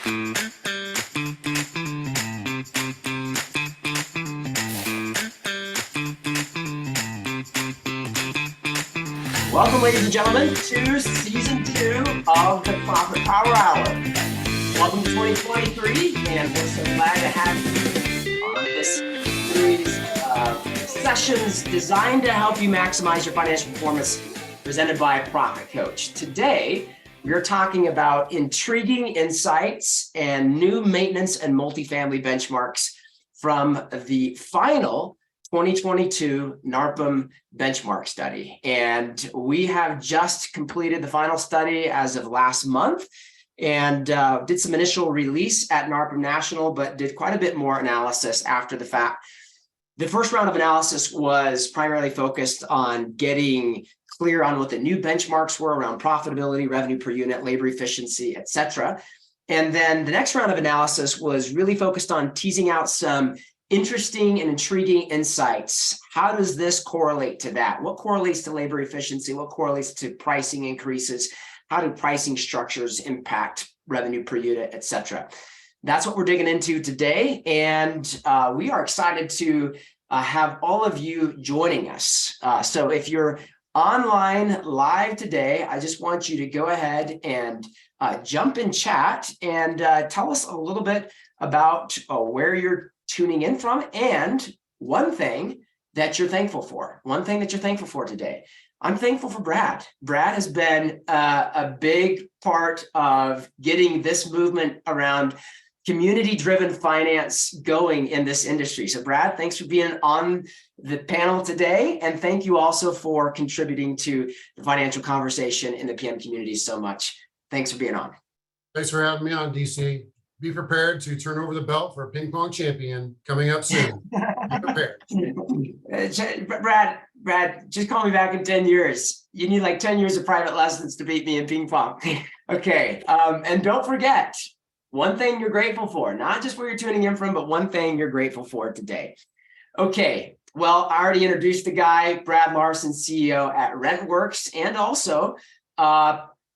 Welcome, ladies and gentlemen, to season 2 of the Profit Power Hour. Welcome to 2023, and we're so glad to have you on this series of sessions designed to help you maximize your financial performance, presented by Profit Coach. Today, we are talking about intriguing insights and new maintenance and multifamily benchmarks from the final 2022 NARPM Benchmark study. And we have just completed the final study as of last month and did some initial release at NARPM National, but did quite a bit more analysis after the fact. The first round of analysis was primarily focused on getting clear on what the new benchmarks were around profitability, revenue per unit, labor efficiency, et cetera. And then the next round of analysis was really focused on teasing out some interesting and intriguing insights. How does this correlate to that? What correlates to labor efficiency? What correlates to pricing increases? How do pricing structures impact revenue per unit, et cetera? That's what we're digging into today. And we are excited to have all of you joining us. So if you're online live today, I just want you to go ahead and jump in chat and tell us a little bit about where you're tuning in from, and one thing that you're thankful for. One thing that you're thankful for today. I'm thankful for Brad. Brad has been a big part of getting this movement around community-driven finance going in this industry. So Brad, thanks for being on the panel today. And thank you also for contributing to the financial conversation in the PM community so much. Thanks for being on. Thanks for having me on, DC. Be prepared to turn over the belt for a ping pong champion coming up soon. Be prepared. Brad, just call me back in 10 years. You need like 10 years of private lessons to beat me in ping pong. Okay. And don't forget, one thing you're grateful for, not just where you're tuning in from, but one thing you're grateful for today. Okay. Well, I already introduced the guy, Brad Larson, CEO at RentWorks, and also,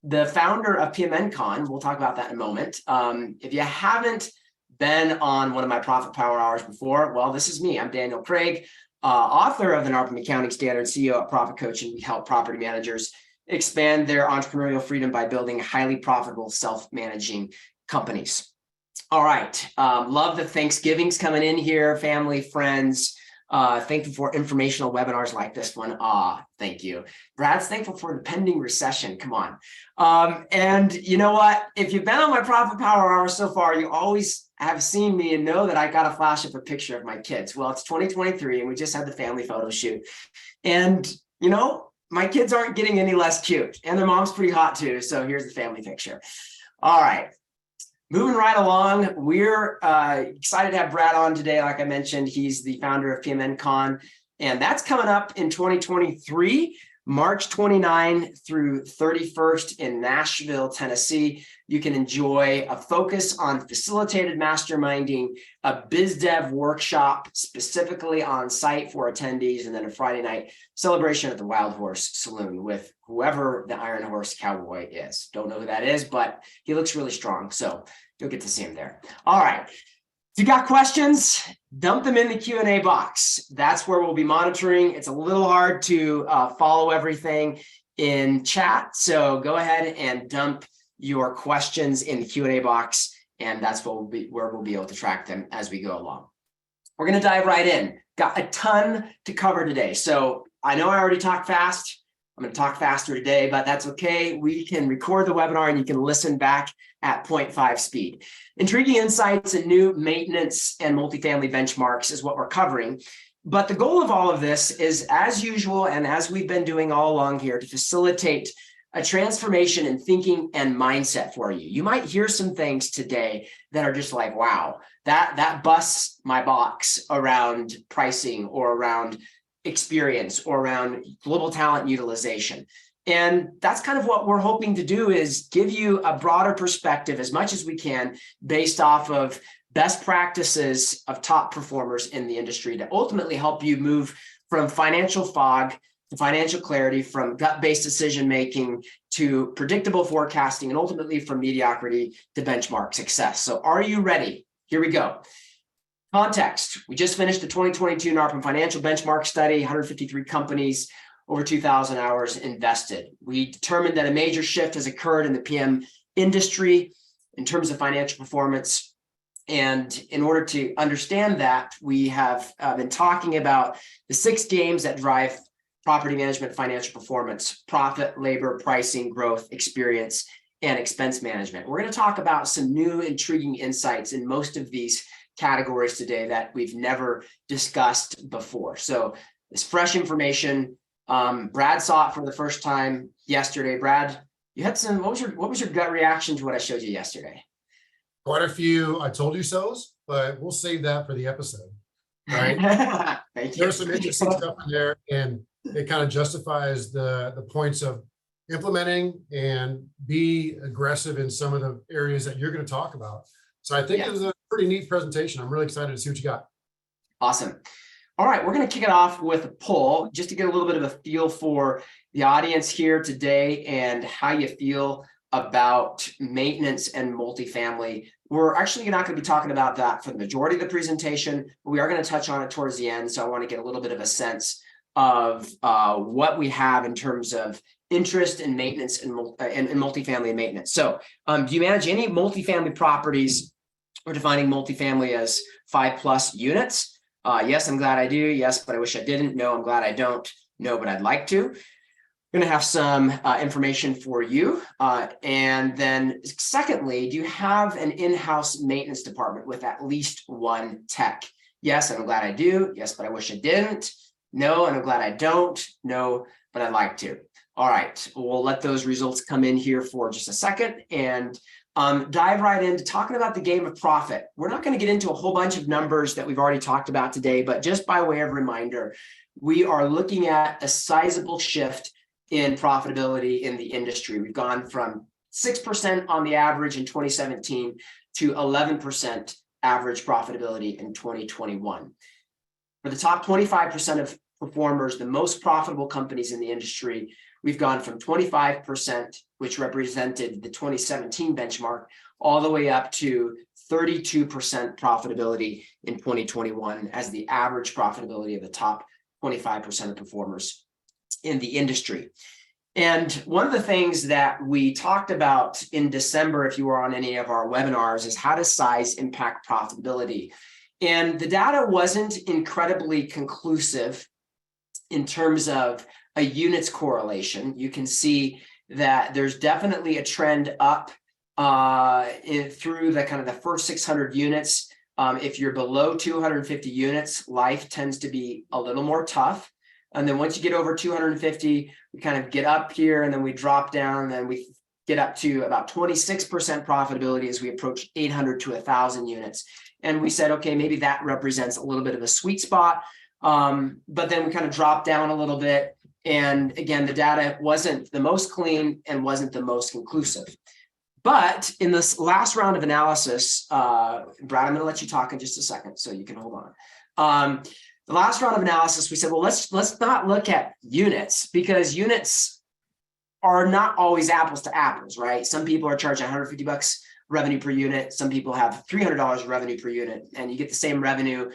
the founder of PMNCon. We'll talk about that in a moment. If you haven't been on one of my Profit Power Hours before, well, this is me. I'm Daniel Craig, author of the NARPM Accounting Standard, CEO at Profit Coach, and we help property managers expand their entrepreneurial freedom by building highly profitable, self-managing companies. All right. Love the Thanksgiving's coming in here, family, friends. Thankful for informational webinars like this one. Thank you. Brad's thankful for the pending recession. Come on. And you know what? If you've been on my Profit Power Hour so far, you always have seen me and know that I got a flash of a picture of my kids. Well, it's 2023 and we just had the family photo shoot. And, you know, my kids aren't getting any less cute and their mom's pretty hot too. So here's the family picture. All right. Moving right along, we're excited to have Brad on today. Like I mentioned, he's the founder of PMNCon, and that's coming up in 2023, March 29 through 31st in Nashville, Tennessee. You can enjoy a focus on facilitated masterminding, a biz dev workshop specifically on site for attendees, and then a Friday night celebration at the Wild Horse Saloon with whoever the Iron Horse Cowboy is. Don't know who that is, but he looks really strong. So you'll get to see him there. All right. If you got questions, dump them in the Q&A box. That's where we'll be monitoring. It's a little hard to follow everything in chat. So go ahead and dump your questions in the Q&A box. And that's where we'll be able to track them as we go along. We're going to dive right in. Got a ton to cover today. So I know I already talked fast. I'm going to talk faster today, but that's okay. We can record the webinar and you can listen back at 0.5 speed. Intriguing insights and new maintenance and multifamily benchmarks is what we're covering. But the goal of all of this is, as usual, and as we've been doing all along here, to facilitate a transformation in thinking and mindset for you. You might hear some things today that are just like, wow, that busts my box around pricing or around experience or around global talent utilization. And that's kind of what we're hoping to do, is give you a broader perspective as much as we can based off of best practices of top performers in the industry to ultimately help you move from financial fog to financial clarity, from gut-based decision-making to predictable forecasting, and ultimately from mediocrity to benchmark success. So are you ready? Here we go. Context. We just finished the 2022 NARPM Financial Benchmark Study, 153 companies, over 2,000 hours invested. We determined that a major shift has occurred in the PM industry in terms of financial performance. And in order to understand that, we have been talking about the 6 games that drive property management financial performance: profit, labor, pricing, growth, experience, and expense management. We're going to talk about some new intriguing insights in most of these categories today that we've never discussed before. So it's fresh information. Brad saw it for the first time yesterday. Brad, you had some, what was your gut reaction to what I showed you yesterday? Quite a few I told you so's, but we'll save that for the episode, right? Thank you. There's some interesting stuff in there, and it kind of justifies the points of implementing and be aggressive in some of the areas that you're going to talk about. So I think it was a pretty neat presentation. I'm really excited to see what you got. Awesome. All right, we're going to kick it off with a poll just to get a little bit of a feel for the audience here today and how you feel about maintenance and multifamily. We're actually not going to be talking about that for the majority of the presentation, but we are going to touch on it towards the end. So I want to get a little bit of a sense of what we have in terms of interest in maintenance and multifamily maintenance. So do you manage any multifamily properties? We're defining multifamily as 5+ units. Yes, I'm glad I do. Yes, but I wish I didn't. No, I'm glad I don't. No, but I'd like to. I'm going to have some information for you. And then secondly, do you have an in-house maintenance department with at least one tech? Yes, and I'm glad I do. Yes, but I wish I didn't. No, and I'm glad I don't. No, but I'd like to. All right, we'll let those results come in here for just a second and dive right into talking about the game of profit. We're not going to get into a whole bunch of numbers that we've already talked about today, but just by way of reminder, we are looking at a sizable shift in profitability in the industry. We've gone from 6% on the average in 2017 to 11% average profitability in 2021. For the top 25% of performers, the most profitable companies in the industry, we've gone from 25%, which represented the 2017 benchmark, all the way up to 32% profitability in 2021 as the average profitability of the top 25% of performers in the industry. And one of the things that we talked about in December, if you were on any of our webinars, is how does size impact profitability? And the data wasn't incredibly conclusive in terms of a units correlation. You can see that there's definitely a trend up through the kind of the first 600 units. If you're below 250 units, life tends to be a little more tough. And then once you get over 250, we kind of get up here and then we drop down and then we get up to about 26% profitability as we approach 800 to 1,000 units. And we said, okay, maybe that represents a little bit of a sweet spot. But then we kind of dropped down a little bit. And again, the data wasn't the most clean and wasn't the most conclusive. But in this last round of analysis, Brad, I'm going to let you talk in just a second so you can hold on. The last round of analysis, we said, well, let's not look at units because units are not always apples to apples, right? Some people are charging $150 revenue per unit. Some people have $300 revenue per unit, and you get the same revenue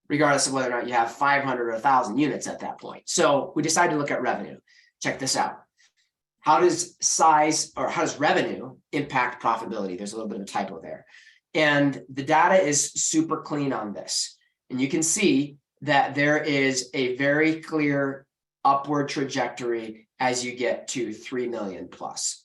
regardless of whether or not you have 500 or 1,000 units at that point. So we decided to look at revenue. Check this out. How does size or how does revenue impact profitability? There's a little bit of a typo there. And the data is super clean on this. And you can see that there is a very clear upward trajectory as you get to 3 million plus.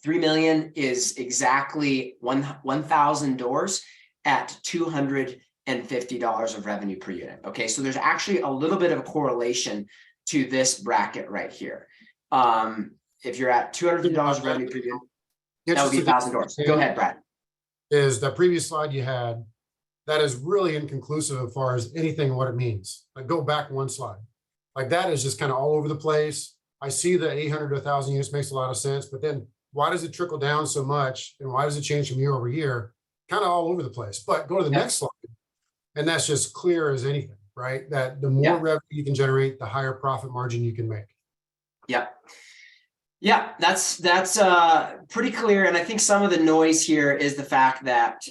3 million is exactly 1,000 doors at $250 of revenue per unit. Okay, so there's actually a little bit of a correlation to this bracket right here. If you're at $250 of revenue per unit, that would be 1,000 doors. Go ahead, Brad. Is the previous slide you had, that is really inconclusive as far as anything what it means. Like go back one slide. Like that is just kind of all over the place. I see the 800 to 1,000 units makes a lot of sense, but then why does it trickle down so much? And why does it change from year over year? Kind of all over the place. But go to the next slide. And that's just clear as anything, right? That the more Yeah. revenue you can generate, the higher profit margin you can make. Yeah. Yeah, that's pretty clear. And I think some of the noise here is the fact that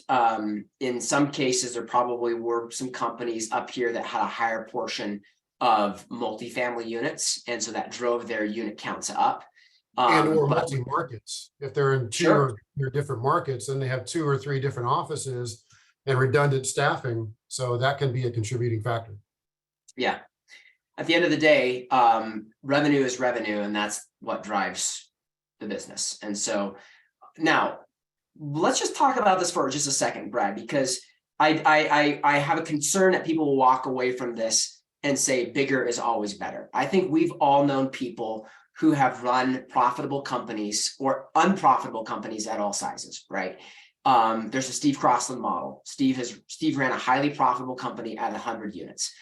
in some cases there probably were some companies up here that had a higher portion of multifamily units. And so that drove their unit counts up. And or But multi-markets. If they're in two sure. or different markets, then they have 2 or 3 different offices and redundant staffing. So that can be a contributing factor. Yeah. At the end of the day, revenue is revenue, and that's what drives the business. And so now let's just talk about this for just a second, Brad, because I have a concern that people will walk away from this and say bigger is always better. I think we've all known people who have run profitable companies or unprofitable companies at all sizes, right? There's a Steve Crossland model. Steve ran a highly profitable company at 100 units.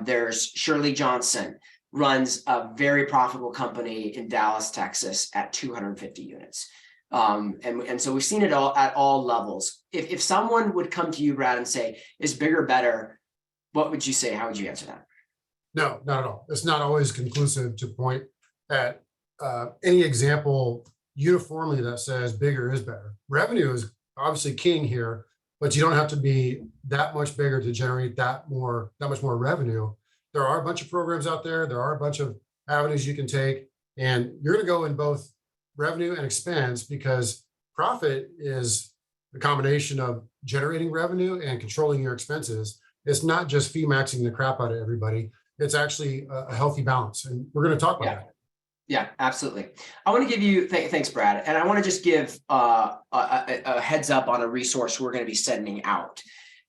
There's Shirley Johnson, runs a very profitable company in Dallas, Texas at 250 units. And so we've seen it all at all levels. If someone would come to you, Brad, and say, is bigger better? What would you say? How would you answer that? No, not at all. It's not always conclusive to point at any example uniformly that says bigger is better. Revenue is obviously king here, but you don't have to be that much bigger to generate that much more revenue. There are a bunch of programs out there. There are a bunch of avenues you can take, and you're going to go in both revenue and expense, because profit is the combination of generating revenue and controlling your expenses. It's not just fee maxing the crap out of everybody. It's actually a healthy balance, and we're going to talk about that. Yeah, absolutely. I want to give you, thanks, Brad. And I want to just give a heads up on a resource we're going to be sending out.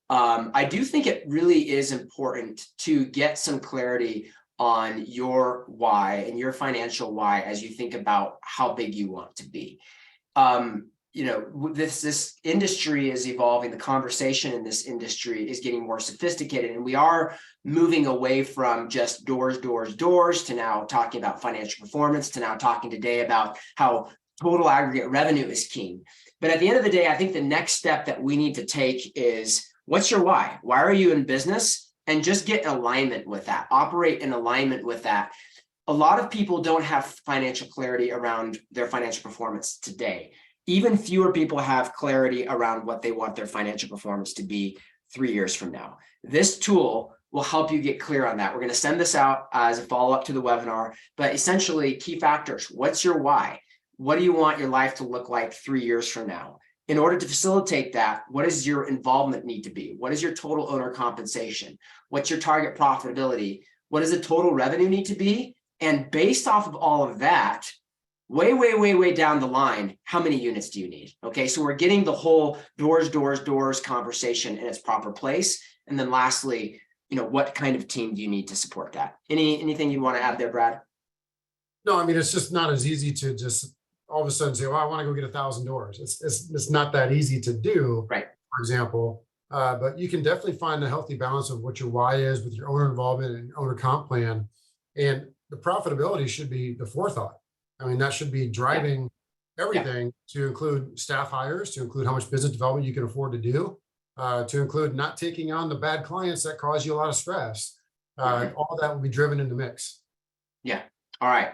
I do think it really is important to get some clarity on your why and your financial why as you think about how big you want to be. This industry is evolving. The conversation in this industry is getting more sophisticated, and we are moving away from just doors to now talking about financial performance, to now talking today about how total aggregate revenue is king. But at the end of the day, I think the next step that we need to take is, what's your why? Why are you in business? And just get in alignment with that, operate in alignment with that. A lot of people don't have financial clarity around their financial performance today. Even fewer people have clarity around what they want their financial performance to be 3 years from now. This tool will help you get clear on that. We're going to send this out as a follow-up to the webinar, but essentially key factors. What's your why? What do you want your life to look like 3 years from now? In order to facilitate that, what does your involvement need to be? What is your total owner compensation? What's your target profitability? What does the total revenue need to be? And based off of all of that, way down the line, how many units do you need? Okay, so we're getting the whole doors conversation in its proper place. And then lastly, what kind of team do you need to support that? Anything you want to add there, Brad? No, I mean, it's just not as easy to just all of a sudden say, well, I want to go get 1,000 doors. It's not that easy to do, right? For example, but you can definitely find a healthy balance of what your why is with your owner involvement and owner comp plan. And the profitability should be the forethought. I mean, that should be driving everything, to include staff hires, to include how much business development you can afford to do, to include not taking on the bad clients that cause you a lot of stress. All that will be driven in the mix. Yeah. All right.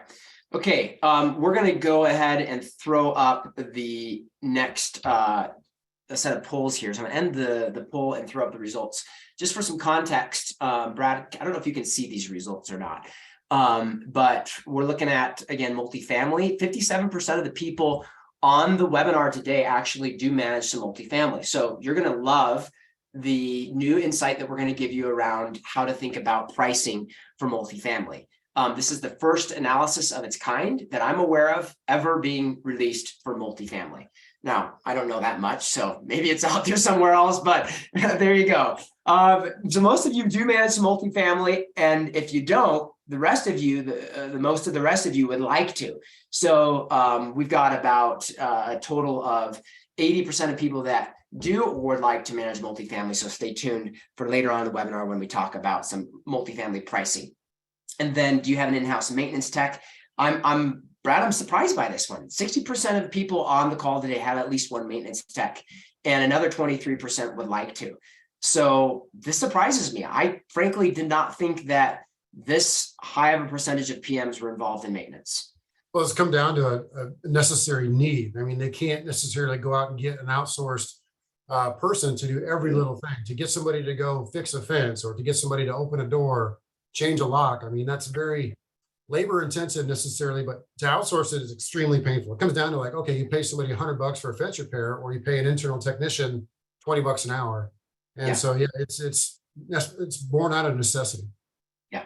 Okay. We're going to go ahead and throw up the next set of polls here. So I'm going to end the poll and throw up the results. Just for some context, Brad, I don't know if you can see these results or not. But we're looking at, again, multifamily. 57% of the people on the webinar today actually do manage some multifamily. So you're going to love the new insight that we're going to give you around how to think about pricing for multifamily. This is the first analysis of its kind that I'm aware of ever being released for multifamily. Now, I don't know that much, so maybe it's out there somewhere else, but there you go. So most of you do manage some multifamily, and if you don't, the rest of you, the most of the rest of you would like to. So we've got about a total of 80% of people that do or would like to manage multifamily. So stay tuned for later on in the webinar when we talk about some multifamily pricing. And then, do you have an in-house maintenance tech? Brad, I'm surprised by this one. 60% of the people on the call today have at least one maintenance tech, and another 23% would like to. So this surprises me. I frankly did not think that this high of a percentage of PMs were involved in maintenance. Well, it's come down to a necessary need. I mean, they can't necessarily go out and get an outsourced person to do every little thing, to get somebody to go fix a fence or to get somebody to open a door, change a lock. I mean, that's very labor intensive necessarily, but to outsource it is extremely painful. It comes down to like, okay, you pay somebody $100 for a fence repair, or you pay an internal technician $20 an hour. And so, yeah, it's born out of necessity. Yeah.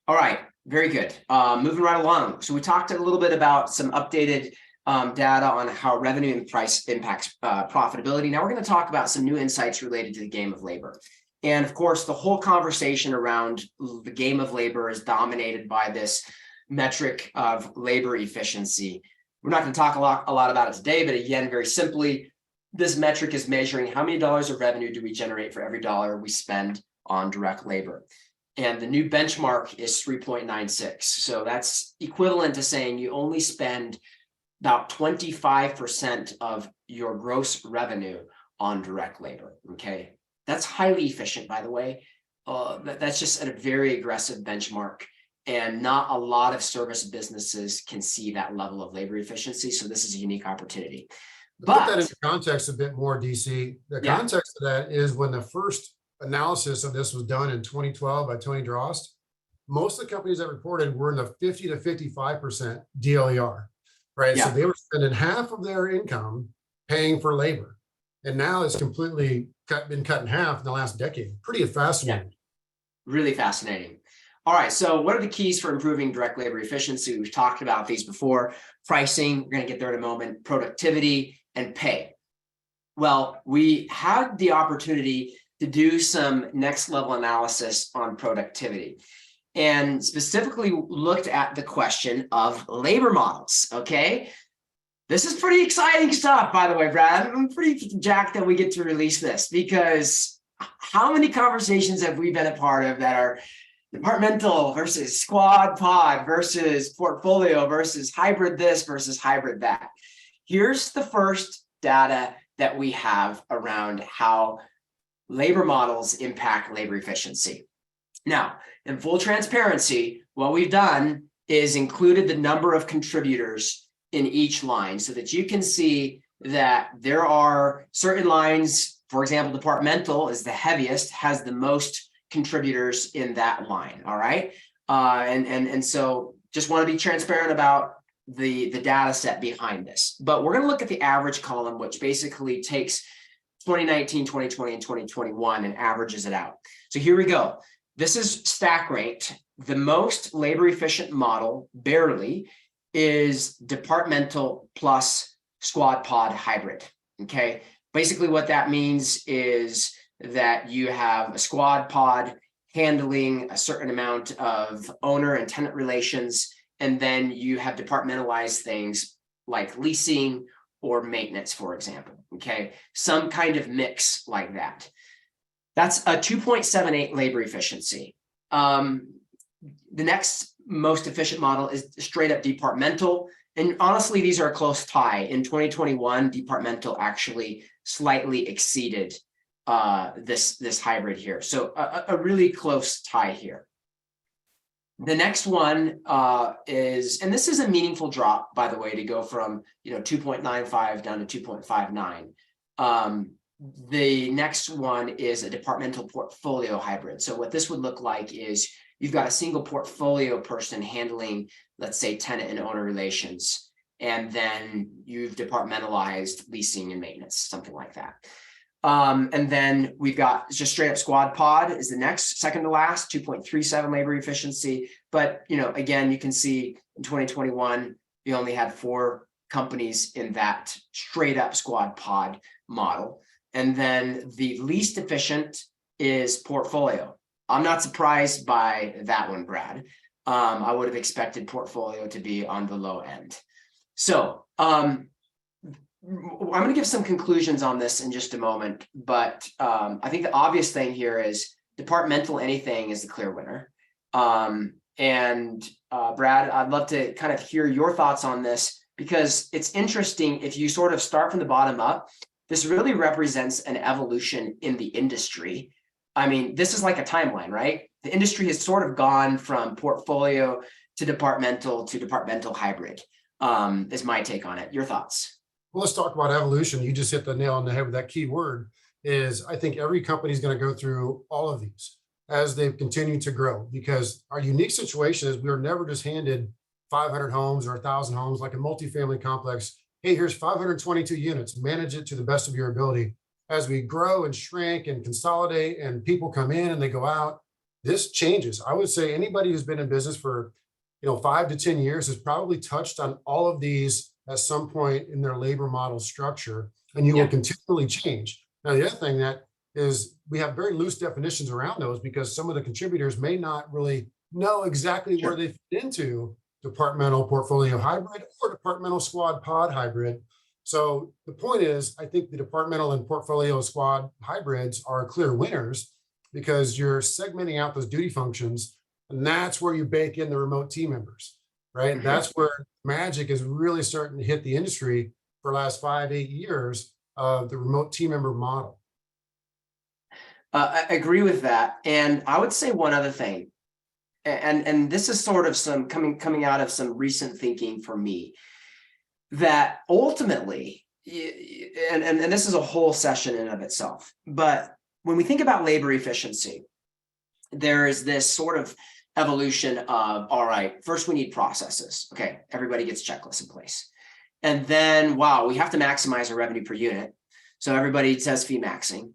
All right. Very good. Moving right along. So we talked a little bit about some updated data on how revenue and price impacts profitability. Now we're going to talk about some new insights related to the game of labor. And of course, the whole conversation around the game of labor is dominated by this metric of labor efficiency. We're not going to talk a lot about it today, but again, very simply, this metric is measuring how many dollars of revenue do we generate for every dollar we spend on direct labor. And the new benchmark is 3.96. So that's equivalent to saying you only spend about 25% of your gross revenue on direct labor. Okay. That's highly efficient, by the way. That's just a very aggressive benchmark. And not a lot of service businesses can see that level of labor efficiency. So this is a unique opportunity. But put that into context a bit more, DC. The context of that is when the first analysis of this was done in 2012 by Tony Drost, most of the companies that reported were in the 50 to 55% DLER, right? So they were spending half of their income paying for labor. And now it's completely been cut in half in the last decade. Pretty fascinating. Really fascinating. All right. So what are the keys for improving direct labor efficiency? We've talked about these before. Pricing, we're going to get there in a moment. Productivity and pay. Well, we had the opportunity to do some next level analysis on productivity and specifically looked at the question of labor models. Okay. This is pretty exciting stuff, by the way, Brad. I'm pretty jacked that we get to release this, because how many conversations have we been a part of that are departmental versus squad pod versus portfolio versus hybrid this versus hybrid that? Here's the first data that we have around how labor models impact labor efficiency. Now, in full transparency, what we've done is included the number of contributors in each line so that you can see that there are certain lines. For example, departmental is the heaviest, has the most contributors in that line. All right. And so just want to be transparent about the data set behind this. But we're going to look at the average column, which basically takes 2019, 2020, and 2021 and averages it out. So here we go. This is stack ranked. The most labor efficient model, barely, is departmental plus squad pod hybrid. Okay. Basically what that means is that you have a squad pod handling a certain amount of owner and tenant relations, and then you have departmentalized things like leasing or maintenance, for example. Okay. Some kind of mix like that. That's a 2.78 labor efficiency. The next most efficient model is straight up departmental. And honestly, these are a close tie. In 2021, departmental actually slightly exceeded this hybrid here. So a really close tie here. The next one is, and this is a meaningful drop, by the way, to go from 2.95 down to 2.59. The next one is a departmental portfolio hybrid. So what this would look like is you've got a single portfolio person handling, let's say, tenant and owner relations, and then you've departmentalized leasing and maintenance, something like that. And then we've got just straight up squad pod is the next, second to last, 2.37 labor efficiency. But, again, you can see in 2021, we only had 4 companies in that straight up squad pod model. And then the least efficient is portfolio. I'm not surprised by that one, Brad. I would have expected portfolio to be on the low end. So I'm going to give some conclusions on this in just a moment, but I think the obvious thing here is departmental anything is the clear winner. Brad, I'd love to kind of hear your thoughts on this, because it's interesting if you sort of start from the bottom up this really represents an evolution in the industry. I mean, this is like a timeline, right? The industry has sort of gone from portfolio to departmental hybrid, is my take on it. Your thoughts? Well, let's talk about evolution. You just hit the nail on the head with that key word. Is I think every company is going to go through all of these as they've continued to grow, because our unique situation is we were never just handed 500 homes or 1,000 homes like a multifamily complex. Hey, here's 522 units, manage it to the best of your ability. As we grow and shrink and consolidate and people come in and they go out, this changes. I would say anybody who's been in business for 5 to 10 years has probably touched on all of these at some point in their labor model structure, and you will continually change. Now, the other thing that is we have very loose definitions around those because some of the contributors may not really know exactly where they fit into departmental portfolio hybrid or departmental squad pod hybrid. So the point is, I think the departmental and portfolio squad hybrids are clear winners because you're segmenting out those duty functions, and that's where you bake in the remote team members, right? That's where magic is really starting to hit the industry for the last 5-8 years of the remote team member model. I agree with that. And I would say one other thing, and this is sort of some coming out of some recent thinking for me, that ultimately, and this is a whole session in and of itself, but when we think about labor efficiency, there is this sort of evolution of, all right, first we need processes. Okay, everybody gets checklists in place. And then, wow, we have to maximize our revenue per unit. So everybody says fee maxing.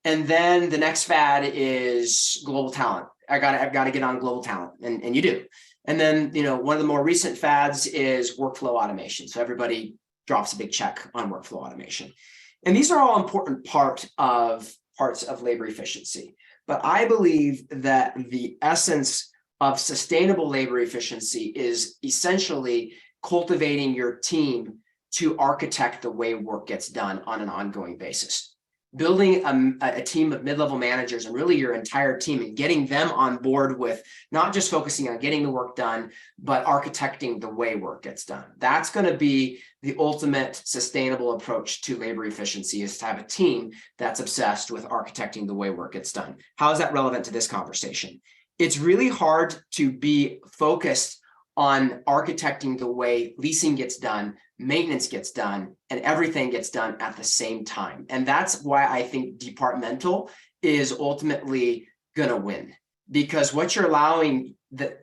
And then the next fad is global talent. I've got to get on global talent, and you do. And then, one of the more recent fads is workflow automation. So everybody drops a big check on workflow automation. And these are all important parts of labor efficiency. But I believe that the essence of sustainable labor efficiency is essentially cultivating your team to architect the way work gets done on an ongoing basis. Building a team of mid-level managers and really your entire team and getting them on board with not just focusing on getting the work done, but architecting the way work gets done. That's going to be the ultimate sustainable approach to labor efficiency, is to have a team that's obsessed with architecting the way work gets done. How is that relevant to this conversation? It's really hard to be focused on architecting the way leasing gets done, maintenance gets done, and everything gets done at the same time. And that's why I think departmental is ultimately going to win, because what you're allowing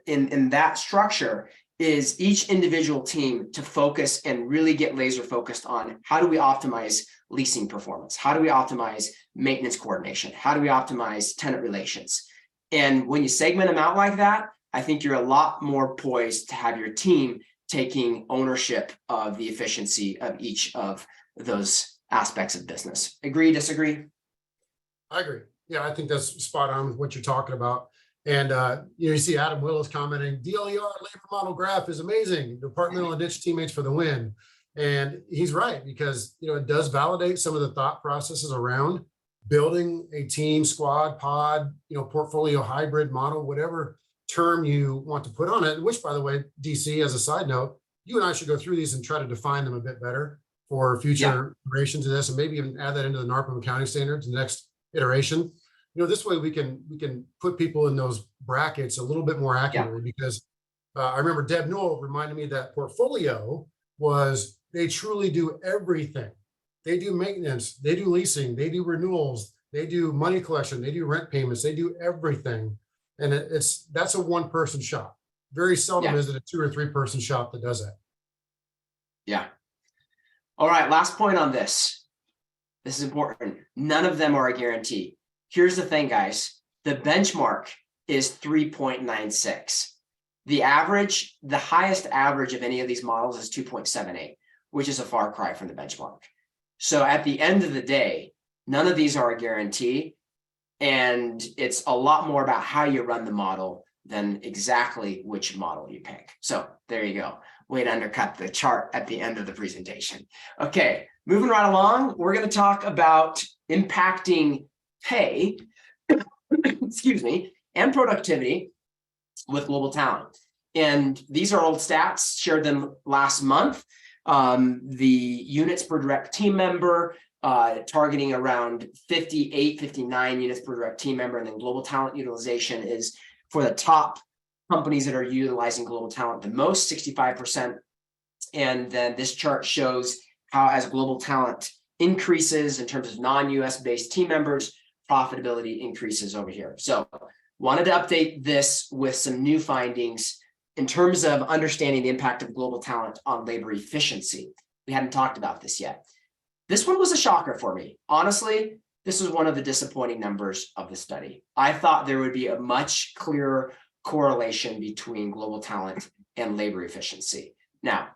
in that structure is each individual team to focus and really get laser focused on how do we optimize leasing performance? How do we optimize maintenance coordination? How do we optimize tenant relations? And when you segment them out like that, I think you're a lot more poised to have your team taking ownership of the efficiency of each of those aspects of business. Agree, disagree? I agree. Yeah, I think that's spot on with what you're talking about. And you see Adam Willis commenting, DLER labor model graph is amazing. Departmental and niche teammates for the win. And he's right, because it does validate some of the thought processes around building a team, squad, pod, portfolio hybrid model, whatever term you want to put on it, which, by the way, DC, as a side note, you and I should go through these and try to define them a bit better for future iterations of this, and maybe even add that into the NARPM accounting standards in the next iteration. This way we can put people in those brackets a little bit more accurately, because I remember Deb Newell reminded me that portfolio was, they truly do everything. They do maintenance, they do leasing, they do renewals, they do money collection, they do rent payments, they do everything. And that's a one-person shop. Very seldom is it a 2 or 3 person shop that does that. Yeah. All right, last point on this. This is important. None of them are a guarantee. Here's the thing, guys. The benchmark is 3.96. The average, the highest average of any of these models is 2.78, which is a far cry from the benchmark. So at the end of the day, none of these are a guarantee. And it's a lot more about how you run the model than exactly which model you pick. So there you go. Way to undercut the chart at the end of the presentation. Okay, moving right along, we're going to talk about impacting pay, excuse me, and productivity with global talent. And these are old stats, shared them last month. The units per direct team member targeting around 58, 59 units per direct team member. And then global talent utilization is for the top companies that are utilizing global talent the most, 65%. And then this chart shows how as global talent increases in terms of non-US based team members, profitability increases over here. So wanted to update this with some new findings in terms of understanding the impact of global talent on labor efficiency. We hadn't talked about this yet. This one was a shocker for me. Honestly, this was one of the disappointing numbers of the study. I thought there would be a much clearer correlation between global talent and labor efficiency. Now,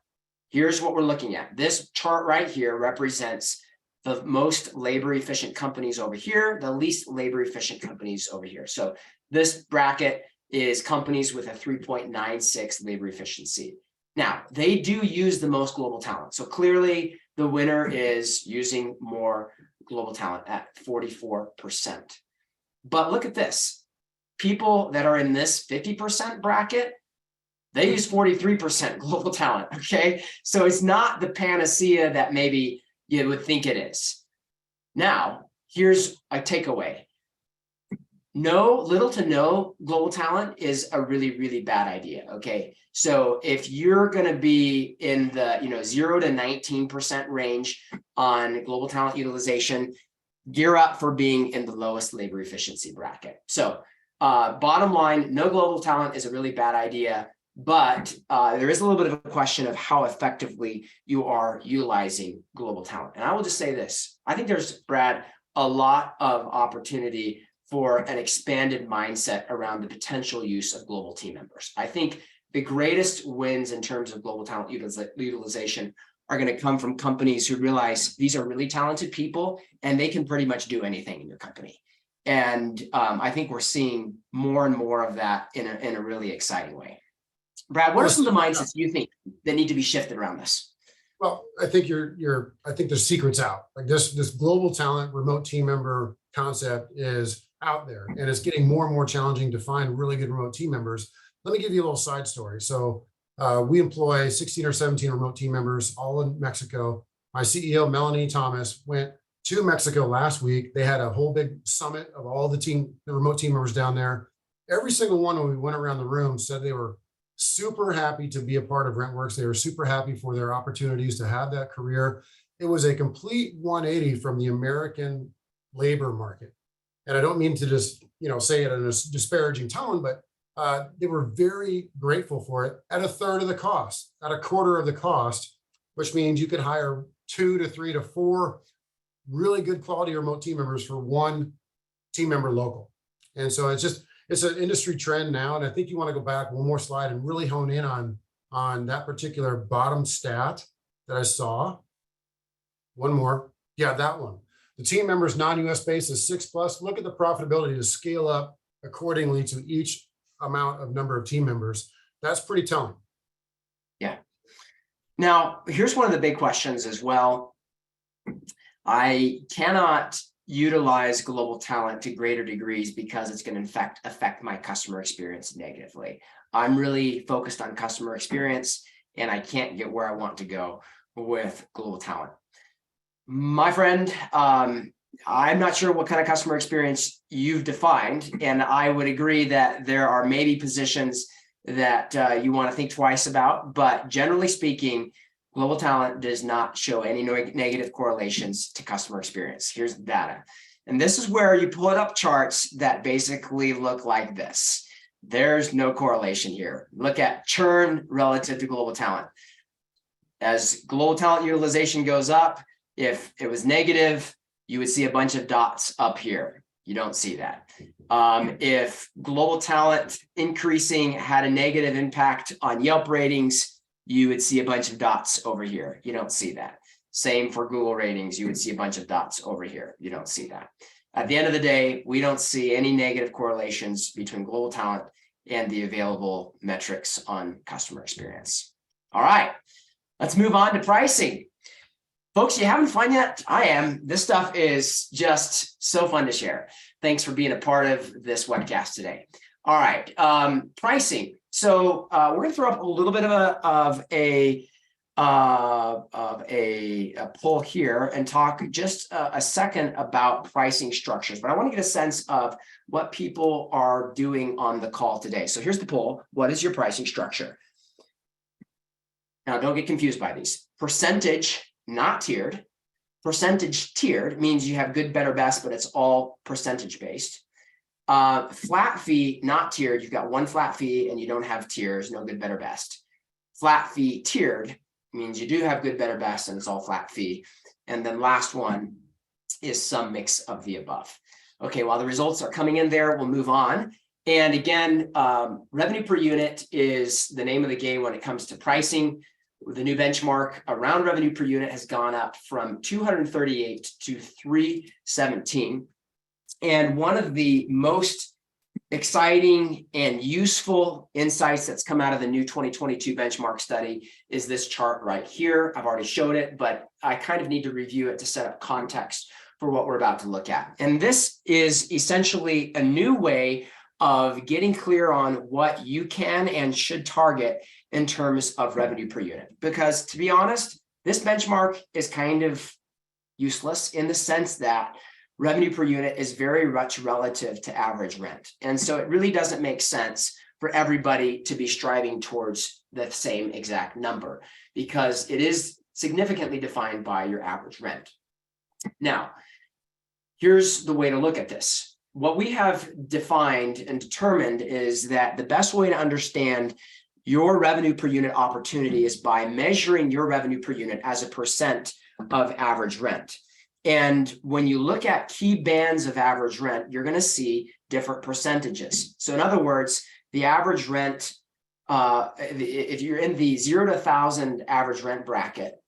here's what we're looking at. This chart right here represents the most labor efficient companies over here, the least labor efficient companies over here. So this bracket is companies with a 3.96 labor efficiency. Now, they do use the most global talent. So clearly the winner is using more global talent at 44%. But look at this. People that are in this 50% bracket, they use 43% global talent, okay? So it's not the panacea that maybe you would think it is. Now, here's a takeaway. Little to no global talent is a really, really bad idea, okay? So if you're gonna be in the 0 to 19% range on global talent utilization, gear up for being in the lowest labor efficiency bracket. So bottom line, no global talent is a really bad idea, but there is a little bit of a question of how effectively you are utilizing global talent. And I will just say this, I think there's, Brad, a lot of opportunity for an expanded mindset around the potential use of global team members. I think the greatest wins in terms of global talent utilization are going to come from companies who realize these are really talented people and they can pretty much do anything in your company. And I think we're seeing more and more of that in a really exciting way. Brad, what are some of the mindsets you think that need to be shifted around this? Well, I think I think the secret's out. Like this global talent remote team member concept is out there and it's getting more and more challenging to find really good remote team members. Let me give you a little side story. So we employ 16 or 17 remote team members all in Mexico. My CEO, Melanie Thomas, went to Mexico last week. They had a whole big summit of all the remote team members down there. Every single one, when we went around the room, said they were super happy to be a part of RentWorks. They were super happy for their opportunities to have that career. It was a complete 180 from the American labor market. And I don't mean to just, say it in a disparaging tone, but they were very grateful for it at a third of the cost, at a quarter of the cost, which means you could hire 2 to 3 to 4 really good quality remote team members for one team member local. And so it's an industry trend now. And I think you want to go back one more slide and really hone in on that particular bottom stat that I saw. One more. Yeah, that one. The team members non-US base is 6+. Look at the profitability to scale up accordingly to each amount of number of team members. That's pretty telling. Yeah. Now, here's one of the big questions as well. I cannot utilize global talent to greater degrees because it's going to affect my customer experience negatively. I'm really focused on customer experience and I can't get where I want to go with global talent. My friend, I'm not sure what kind of customer experience you've defined, and I would agree that there are maybe positions that you want to think twice about, but generally speaking, global talent does not show any negative correlations to customer experience. Here's the data. And this is where you put up charts that basically look like this. There's no correlation here. Look at churn relative to global talent. As global talent utilization goes up, if it was negative, you would see a bunch of dots up here. You don't see that. If global talent increasing had a negative impact on Yelp ratings, you would see a bunch of dots over here. You don't see that. Same for Google ratings. You would see a bunch of dots over here. You don't see that. At the end of the day, we don't see any negative correlations between global talent and the available metrics on customer experience. All right, let's move on to pricing. Folks, you having fun yet? I am. This stuff is just so fun to share. Thanks for being a part of this webcast today. All right, pricing. So we're going to throw up a little bit of a of a poll here and talk just a second about pricing structures, but I want to get a sense of what people are doing on the call today. So here's the poll. What is your pricing structure? Now, don't get confused by these. Percentage, not tiered. Percentage tiered means you have good, better, best, but it's all percentage based. Flat fee, not tiered. You've got one flat fee and you don't have tiers, no good, better, best. Flat fee tiered means you do have good, better, best, and it's all flat fee. And then last one is some mix of the above. Okay, while the results are coming in there, we'll move on. And again, revenue per unit is the name of the game when it comes to pricing. The new benchmark around revenue per unit has gone up from 238 to 317. And one of the most exciting and useful insights that's come out of the new 2022 benchmark study is this chart right here. I've already showed it, but I kind of need to review it to set up context for what we're about to look at. And this is essentially a new way of getting clear on what you can and should target in terms of revenue per unit. Because to be honest, this benchmark is kind of useless in the sense that revenue per unit is very much relative to average rent. And so it really doesn't make sense for everybody to be striving towards the same exact number because it is significantly defined by your average rent. Now, here's the way to look at this. What we have defined and determined is that the best way to understand your revenue per unit opportunity is by measuring your revenue per unit as a percent of average rent. And when you look at key bands of average rent, you're going to see different percentages. So in other words, the average rent, if you're in the 0 to 1,000 average rent bracket,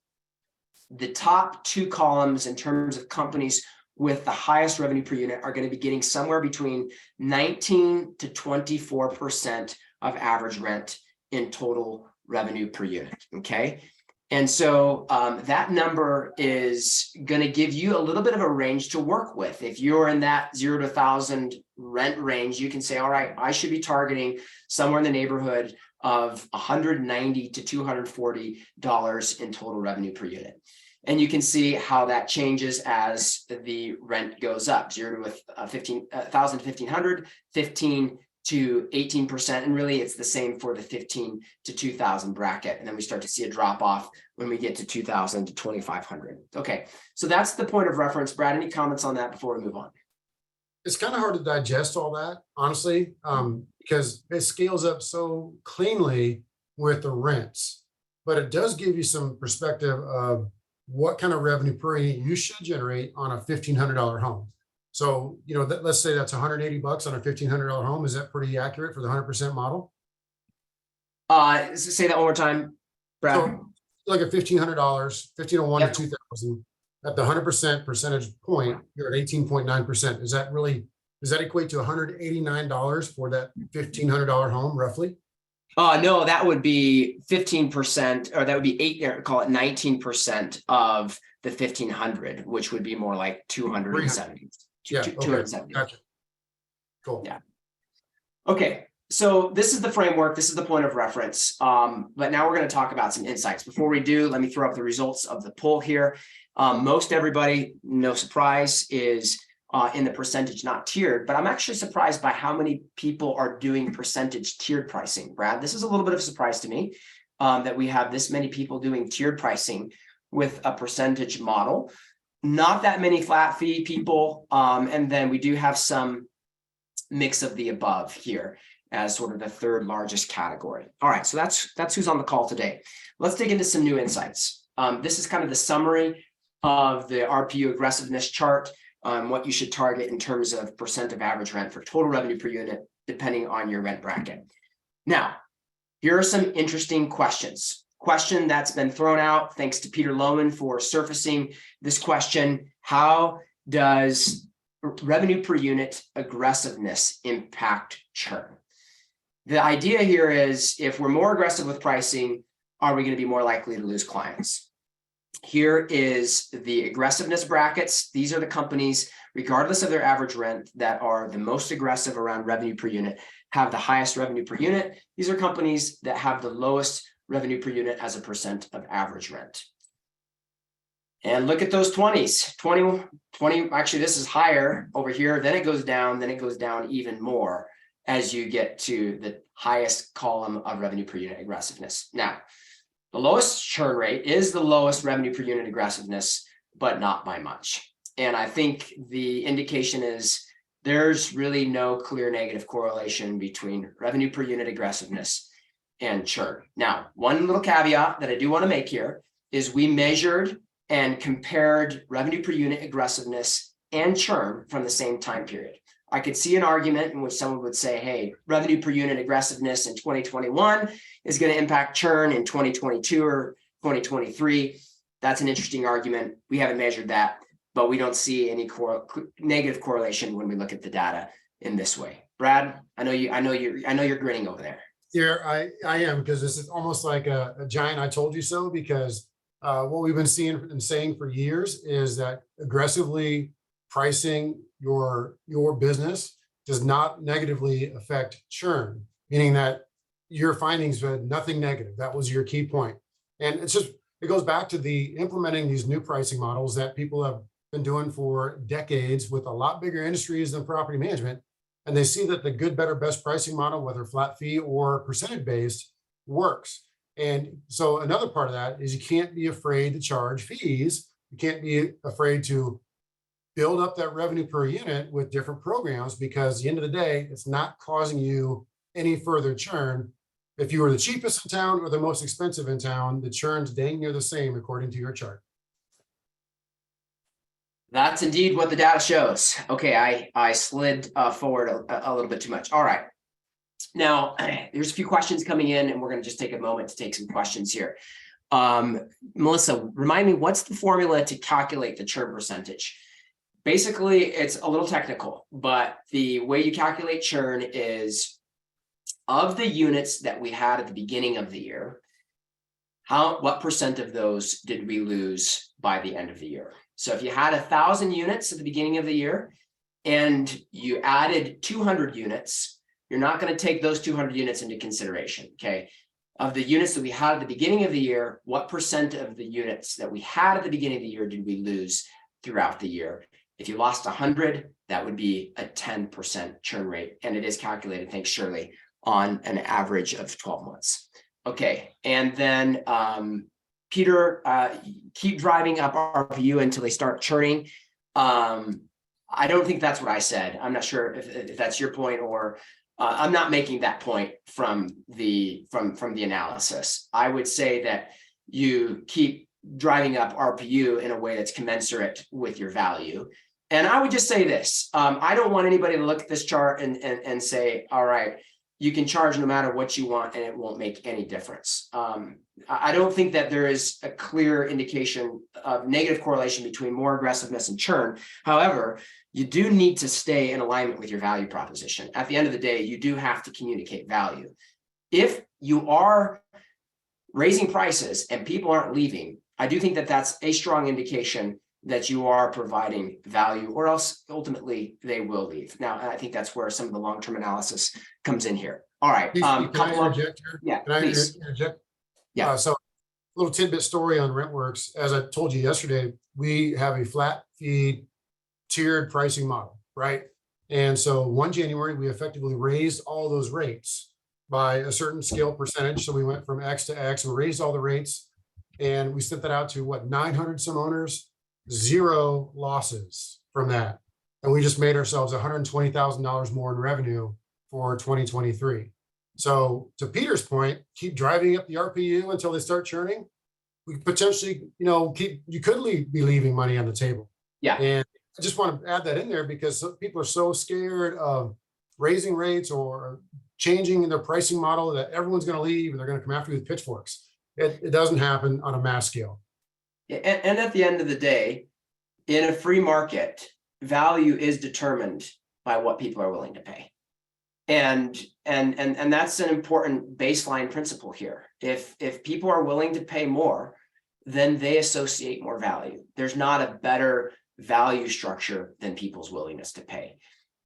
the top two columns in terms of companies with the highest revenue per unit are going to be getting somewhere between 19 to 24% of average rent in total revenue per unit. Okay. And so that number is going to give you a little bit of a range to work with. If you're in that 0 to 1,000 rent range, you can say, all right, I should be targeting somewhere in the neighborhood of $190 to $240 in total revenue per unit. And you can see how that changes as the rent goes up, 0 to 1,000 to 1,500, 15 to 18%. And really it's the same for the 15 to 2,000 bracket. And then we start to see a drop off when we get to 2,000 to 2,500. Okay, so that's the point of reference. Brad, any comments on that before we move on? It's kind of hard to digest all that, honestly, because it scales up so cleanly with the rents, but it does give you some perspective of what kind of revenue per unit you should generate on a $1,500 home. So, you know, let's say that's $180 on a $1,500 home. Is that pretty accurate for the 100% model? Say that one more time, Brad. So, like a $1,500, 1,501 to 2,000 at the 100% percentage point, you're at 18.9%. Is that really, does that equate to $189 for that $1,500 home roughly? No, that would be 15%, or that would be call it 19% of the 1,500, which would be more like 270. Yeah, 270. Okay. Gotcha. Cool. Yeah. Okay, so this is the framework. This is the point of reference. But now we're going to talk about some insights. Before we do, let me throw up the results of the poll here. Most everybody, no surprise, is in the percentage not tiered, but I'm actually surprised by how many people are doing percentage tiered pricing. Brad, this is a little bit of a surprise to me that we have this many people doing tiered pricing with a percentage model. Not that many flat fee people, and then we do have some mix of the above here as sort of the third largest category. All right, so that's who's on the call today. Let's dig into some new insights. This is kind of the summary of the RPU aggressiveness chart. What you should target in terms of percent of average rent for total revenue per unit, depending on your rent bracket. Now, here are some interesting questions. Question that's been thrown out, thanks to Peter Lohman for surfacing this question. How does revenue per unit aggressiveness impact churn? The idea here is if we're more aggressive with pricing, are we going to be more likely to lose clients? Here is the aggressiveness brackets. These are the companies, regardless of their average rent, that are the most aggressive around revenue per unit, have the highest revenue per unit. These are companies that have the lowest revenue per unit as a percent of average rent. And look at those 20s, 20, actually this is higher over here, then it goes down even more as you get to the highest column of revenue per unit aggressiveness. Now, the lowest churn rate is the lowest revenue per unit aggressiveness, but not by much. And I think the indication is there's really no clear negative correlation between revenue per unit aggressiveness and churn. Now, one little caveat that I do want to make here is we measured and compared revenue per unit aggressiveness and churn from the same time period. I could see an argument in which someone would say, hey, revenue per unit aggressiveness in 2021 is going to impact churn in 2022 or 2023. That's an interesting argument. We haven't measured that, but we don't see any negative correlation when we look at the data in this way. Brad, I know you're grinning over there. Yeah, I am, because this is almost like a giant "I told you so," because what we've been seeing and saying for years is that aggressively pricing your business does not negatively affect churn, meaning that your findings had nothing negative. That was your key point. And it goes back to the implementing these new pricing models that people have been doing for decades with a lot bigger industries than property management. And they see that the good, better, best pricing model, whether flat fee or percentage based, works. And so another part of that is you can't be afraid to charge fees. You can't be afraid to build up that revenue per unit with different programs, because at the end of the day, it's not causing you any further churn. If you were the cheapest in town or the most expensive in town, the churn's dang near the same according to your chart. That's indeed what the data shows. Okay, I slid forward a little bit too much. All right. Now, there's a few questions coming in, and we're going to just take a moment to take some questions here. Melissa, remind me, what's the formula to calculate the churn percentage? Basically, it's a little technical, but the way you calculate churn is of the units that we had at the beginning of the year, what percent of those did we lose by the end of the year? So if you had 1,000 units at the beginning of the year and you added 200 units, you're not going to take those 200 units into consideration, okay? Of the units that we had at the beginning of the year, what percent of the units that we had at the beginning of the year did we lose throughout the year? If you lost 100, that would be a 10% churn rate. And it is calculated, thanks Shirley, on an average of 12 months. Okay, and then Peter, keep driving up RPU until they start churning. I don't think that's what I said. I'm not sure if that's your point, or I'm not making that point from the analysis. I would say that you keep driving up RPU in a way that's commensurate with your value. And I would just say this, I don't want anybody to look at this chart and say, all right, you can charge no matter what you want and it won't make any difference. I don't think that there is a clear indication of negative correlation between more aggressiveness and churn. However, you do need to stay in alignment with your value proposition. At the end of the day, you do have to communicate value. If you are raising prices and people aren't leaving, I do think that that's a strong indication that you are providing value, or else ultimately they will leave. Now, I think that's where some of the long-term analysis comes in here. All right. Can I interject here? Yeah, can I please. Interject? Yeah. So a little tidbit story on RentWorks. As I told you yesterday, we have a flat fee tiered pricing model, right? And so 1 January, we effectively raised all those rates by a certain scale percentage. So we went from X to X and raised all the rates. And we sent that out to 900 some owners, 0 losses from that. And we just made ourselves $120,000 more in revenue for 2023. So to Peter's point, keep driving up the RPU until they start churning. We potentially, you could be leaving money on the table. Yeah. And I just want to add that in there because people are so scared of raising rates or changing their pricing model that everyone's going to leave and they're going to come after you with pitchforks. It doesn't happen on a mass scale. And at the end of the day, in a free market, value is determined by what people are willing to pay. And that's an important baseline principle here. If people are willing to pay more, then they associate more value. There's not a better value structure than people's willingness to pay.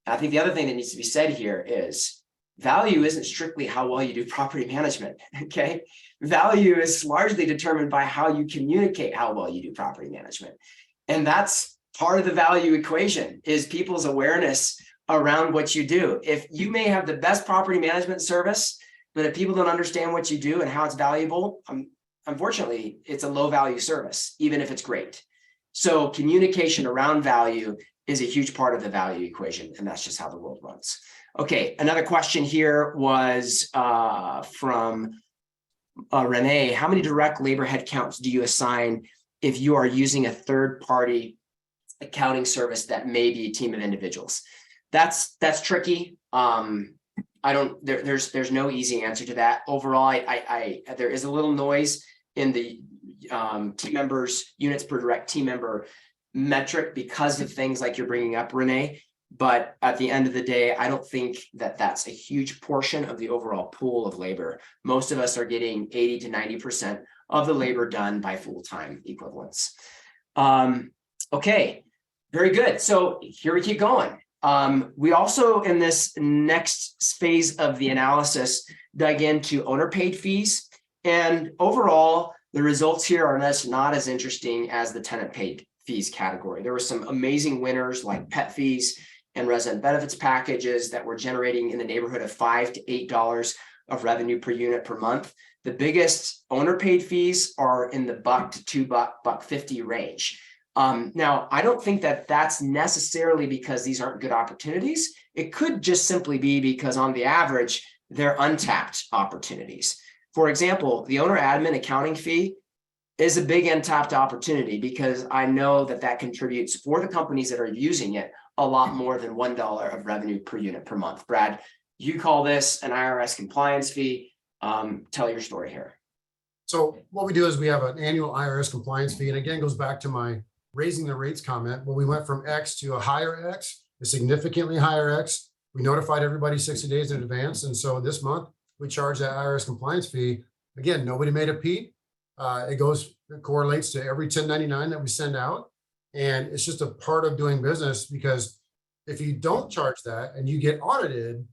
And I think the other thing that needs to be said here is value isn't strictly how well you do property management, okay? Value is largely determined by how you communicate how well you do property management. And that's part of the value equation, is people's awareness around what you do. If you may have the best property management service, but if people don't understand what you do and how it's valuable, unfortunately, it's a low value service, even if it's great. So communication around value is a huge part of the value equation, and that's just how the world runs. Okay, another question here was from Renee. How many direct labor headcounts do you assign if you are using a third-party accounting service that may be a team of individuals? That's tricky. There's no easy answer to that. Overall, there is a little noise in the team members, units per direct team member metric because of things like you're bringing up, Renee. But at the end of the day, I don't think that that's a huge portion of the overall pool of labor. Most of us are getting 80 to 90% of the labor done by full-time equivalents. Okay, very good. So here we keep going. We also, in this next phase of the analysis, dug into owner paid fees. And overall, the results here are not as interesting as the tenant paid fees category. There were some amazing winners like pet fees and resident benefits packages that were generating in the neighborhood of $5 to $8 of revenue per unit per month. The biggest owner paid fees are in the $1 to $2.50 range. Now, I don't think that that's necessarily because these aren't good opportunities. It could just simply be because on the average, they're untapped opportunities. For example, the owner admin accounting fee is a big untapped opportunity because I know that that contributes for the companies that are using it a lot more than $1 of revenue per unit per month. Brad, you call this an IRS compliance fee. Tell your story here. So what we do is we have an annual IRS compliance fee. And again, goes back to my raising the rates comment. When we went from X to a higher X, a significantly higher X, we notified everybody 60 days in advance. And so this month we charge that IRS compliance fee. Again, nobody made a peep. It correlates to every 1099 that we send out. And it's just a part of doing business, because if you don't charge that and you get audited,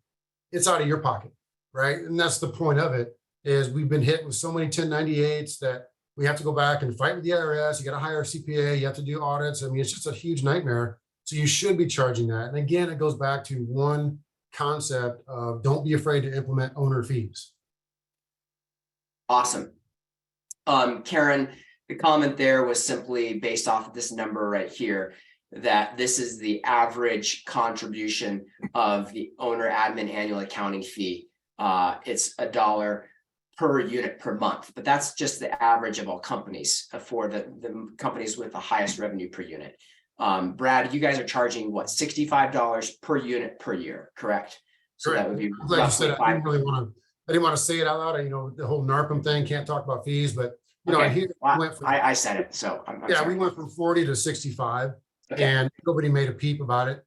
it's out of your pocket, right? And that's the point of it, is we've been hit with so many 1098s that we have to go back and fight with the IRS. You got to hire a CPA, you have to do audits. I mean, it's just a huge nightmare. So you should be charging that. And again, it goes back to one concept of don't be afraid to implement owner fees. Awesome. Karen, the comment there was simply based off of this number right here, that this is the average contribution of the owner admin annual accounting fee. It's $1 per unit per month, but that's just the average of all companies for the companies with the highest revenue per unit. Brad, you guys are charging what, $65 per unit per year, correct? So Correct. that would be I'm glad you said it. I didn't want to say it out loud. You know, the whole NARPM thing, can't talk about fees, but you know, here I said it, so I'm sorry. We went from 40 to 65, okay. And nobody made a peep about it.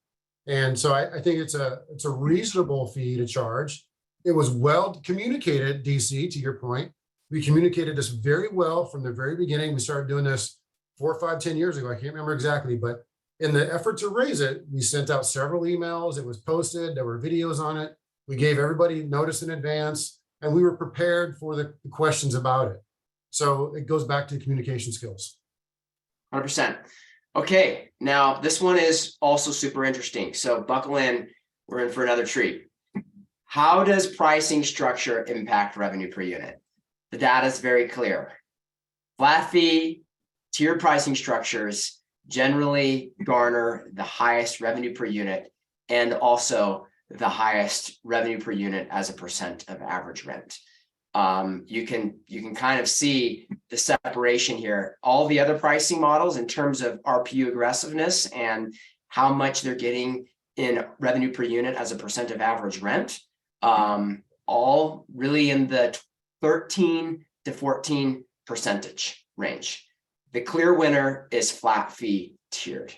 And so I think it's a reasonable fee to charge. It was well communicated, DC, to your point. We communicated this very well from the very beginning. We started doing this 4, 5, 10 years ago. I can't remember exactly, but in the effort to raise it, we sent out several emails. It was posted. There were videos on it. We gave everybody notice in advance, and we were prepared for the questions about it. So it goes back to communication skills. 100%. Okay, now this one is also super interesting. So buckle in, we're in for another treat. How does pricing structure impact revenue per unit? The data is very clear. Flat fee, tiered pricing structures generally garner the highest revenue per unit and also the highest revenue per unit as a percent of average rent. You can kind of see the separation here. All the other pricing models in terms of RPU aggressiveness and how much they're getting in revenue per unit as a percent of average rent, all really in the 13 to 14% range. The clear winner is flat fee tiered.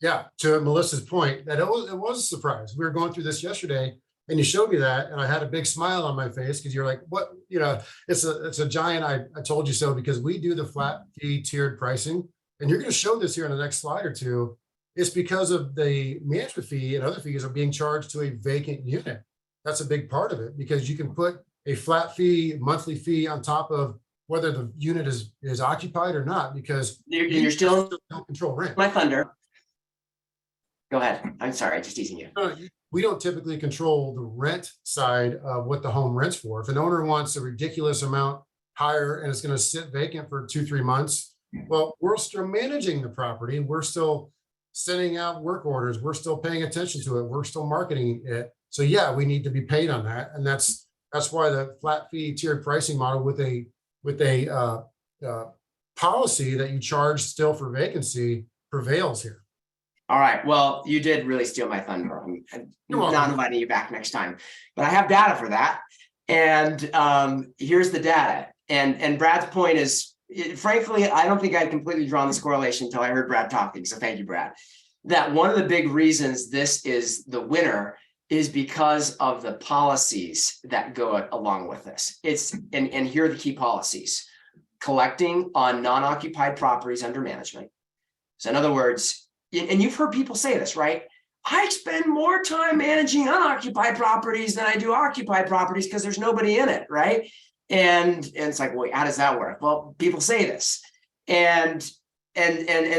Yeah, to Melissa's point, that it was a surprise. We were going through this yesterday, and you showed me that, and I had a big smile on my face because you're like, "What? You know, it's a giant. I told you so," because we do the flat fee tiered pricing, and you're going to show this here in the next slide or two. It's because of the management fee and other fees are being charged to a vacant unit. That's a big part of it, because you can put a flat fee, monthly fee on top of whether the unit is occupied or not, because You're still don't control rent. my thunder. Go ahead. I'm sorry, just teasing you. We don't typically control the rent side of what the home rents for. If an owner wants a ridiculous amount higher and it's going to sit vacant for 2-3 months, well, we're still managing the property. We're still sending out work orders. We're still paying attention to it. We're still marketing it. So yeah, we need to be paid on that. And that's why the flat fee tiered pricing model with a policy that you charge still for vacancy prevails here. All right. Well, you did really steal my thunder. I'm not inviting you back next time, but I have data for that. And here's the data. And Brad's point is, frankly, I don't think I'd completely drawn this correlation until I heard Brad talking. So thank you, Brad. That one of the big reasons this is the winner is because of the policies that go along with this. And here are the key policies: collecting on non-occupied properties under management. So in other words, and you've heard people say this, right? I spend more time managing unoccupied properties than I do occupied properties because there's nobody in it, right? And it's like, well, how does that work? Well, people say this. And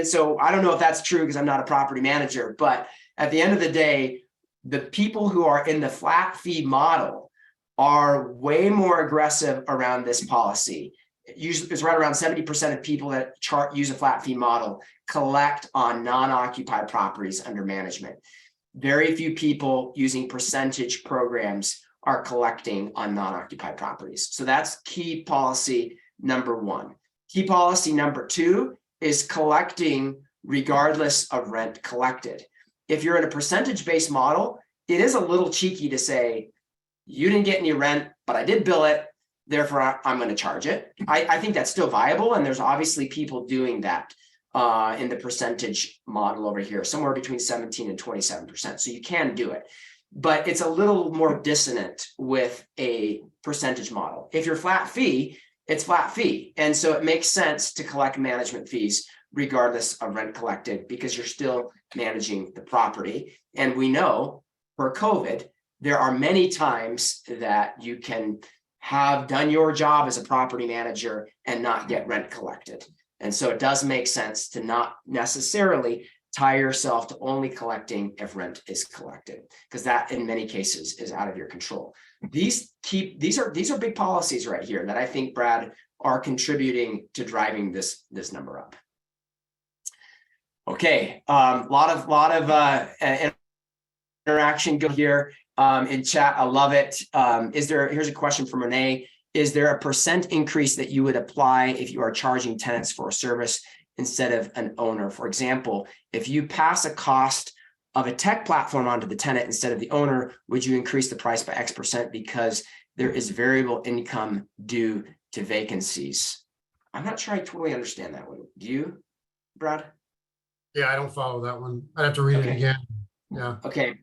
so I don't know if that's true because I'm not a property manager, but at the end of the day, the people who are in the flat fee model are way more aggressive around this policy. Usually it's right around 70% of people that use a flat fee model collect on non-occupied properties under management. Very few people using percentage programs are collecting on non-occupied properties. So that's key policy number one. Key policy number two is collecting regardless of rent collected. If you're in a percentage-based model, it is a little cheeky to say, you didn't get any rent, but I did bill it, therefore I'm going to charge it. I think that's still viable, and there's obviously people doing that in the percentage model over here, somewhere between 17 and 27%. So you can do it, but it's a little more dissonant with a percentage model. If you're flat fee, it's flat fee. And so it makes sense to collect management fees regardless of rent collected because you're still managing the property. And we know for COVID, there are many times that you can have done your job as a property manager and not get rent collected. And so it does make sense to not necessarily tie yourself to only collecting if rent is collected, because that in many cases is out of your control. These are big policies right here that I think, Brad, are contributing to driving this number up. Okay, lot of interaction go here in chat. I love it. Here's a question from Renee. Is there a percent increase that you would apply if you are charging tenants for a service instead of an owner? For example, if you pass a cost of a tech platform onto the tenant instead of the owner, would you increase the price by X percent because there is variable income due to vacancies? I'm not sure I totally understand that one. Do you, Brad? Yeah, I don't follow that one. I'd have to read it again. Yeah. Okay.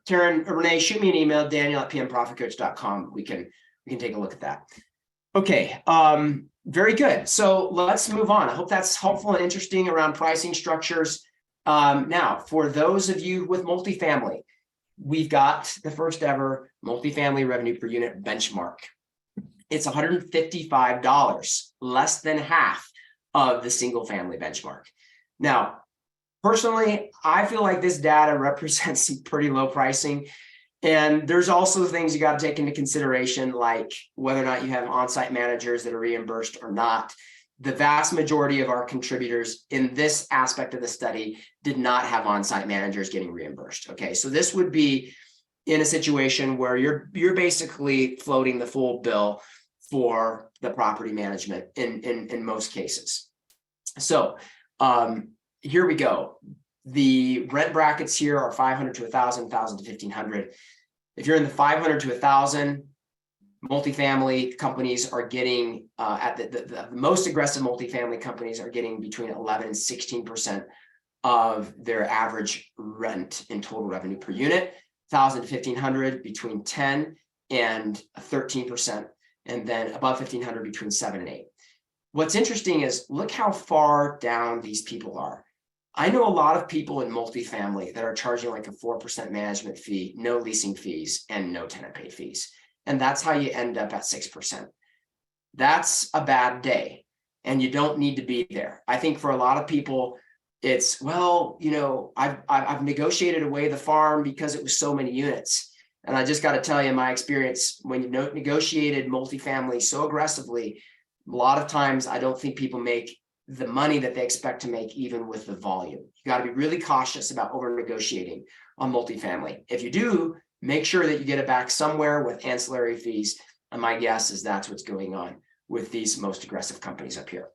Karen, Renee, shoot me an email, daniel@pmprofitcoach.com. We can take a look at that. Okay. Very good. So let's move on. I hope that's helpful and interesting around pricing structures. Now, for those of you with multifamily, we've got the first ever multifamily revenue per unit benchmark. It's $155, less than half of the single family benchmark. Now, personally, I feel like this data represents some pretty low pricing. And there's also things you got to take into consideration, like whether or not you have on-site managers that are reimbursed or not. The vast majority of our contributors in this aspect of the study did not have on-site managers getting reimbursed. Okay, so this would be in a situation where you're basically floating the full bill for the property management in most cases. So here we go. The rent brackets here are 500 to 1,000, 1,000 to 1,500. If you're in the 500 to 1,000, multifamily companies are getting at the most aggressive multifamily companies are getting between 11 and 16% of their average rent in total revenue per unit. 1,000 to 1,500 between 10 and 13%, and then above 1,500 between 7 and 8. What's interesting is look how far down these people are. I know a lot of people in multifamily that are charging like a 4% management fee, no leasing fees, and no tenant paid fees. And that's how you end up at 6%. That's a bad day. And you don't need to be there. I think for a lot of people, it's, well, I've negotiated away the farm because it was so many units. And I just got to tell you, my experience, when you negotiated multifamily so aggressively, a lot of times I don't think people make the money that they expect to make, even with the volume. You got to be really cautious about over negotiating on multifamily. If you do, make sure that you get it back somewhere with ancillary fees. And my guess is that's what's going on with these most aggressive companies up here.